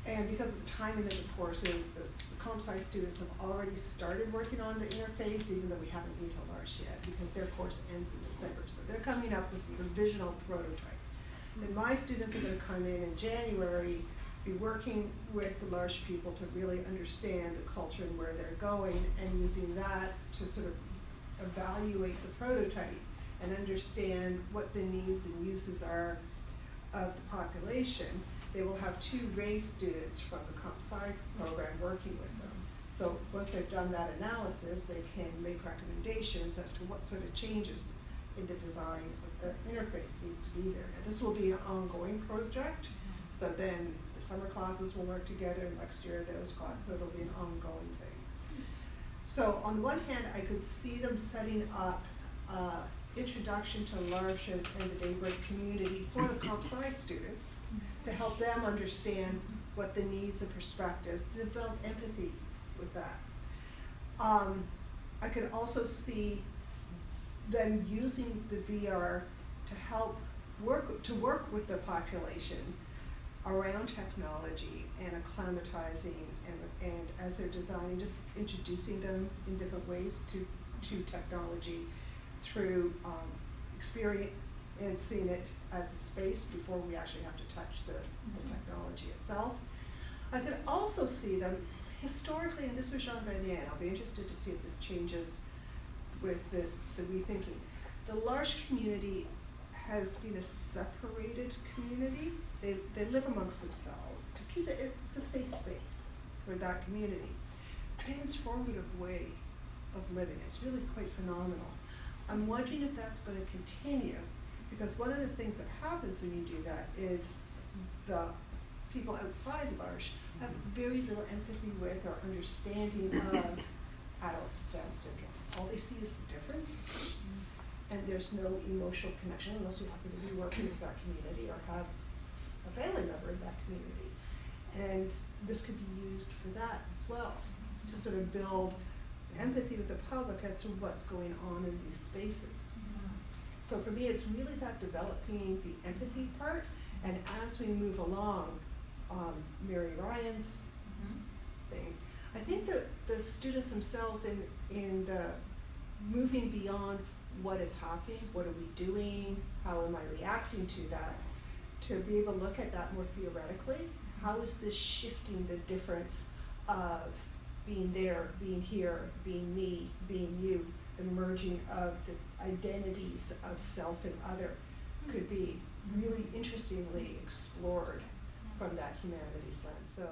And because of the timing of the courses, the comp sci students have already started working on the interface, even though we haven't been to L'Arche yet, because their course ends in December. So they're coming up with a provisional prototype. Then my students are going to come in January, be working with the L'Arche people to really understand the culture and where they're going, and using that to sort of evaluate the prototype and understand what the needs and uses are of the population. They will have 2 Ray students from the comp sci program working with them. So once they've done that analysis, they can make recommendations as to what sort of changes in the design of the interface needs to be there. Now, this will be an ongoing project, so then the summer classes will work together, and next year those classes, so it'll be an ongoing thing. So on the one hand, I could see them setting up introduction to L'Arche and the Daybreak community for the comp sci students to help them understand what the needs and perspectives, to develop empathy with that. I could also see them using the VR to help work with the population around technology and acclimatizing and as they're designing, just introducing them in different ways to technology through experiencing it as a space before we actually have to touch the technology itself. I could also see them historically, and this was Jean Valliere, I'll be interested to see if this changes with the rethinking. The L'Arche community has been a separated community. They live amongst themselves. To keep it, it's a safe space for that community. Transformative way of living. It's really quite phenomenal. I'm wondering if that's going to continue, because one of the things that happens when you do that is the people outside L'Arche have very little empathy with or understanding of adults with Down syndrome. All they see is the difference, and there's no emotional connection unless you happen to be working with that community or have a family member in that community. And this could be used for that as well, to sort of build empathy with the public as to what's going on in these spaces. So for me, it's really that developing the empathy part, and as we move along, Mary Ryan's things, I think that the students themselves in the moving beyond what is happening, what are we doing, how am I reacting to that, to be able to look at that more theoretically. How is this shifting the difference of being there, being here, being me, being you, the merging of the identities of self and other could be really interestingly explored from that humanities lens. So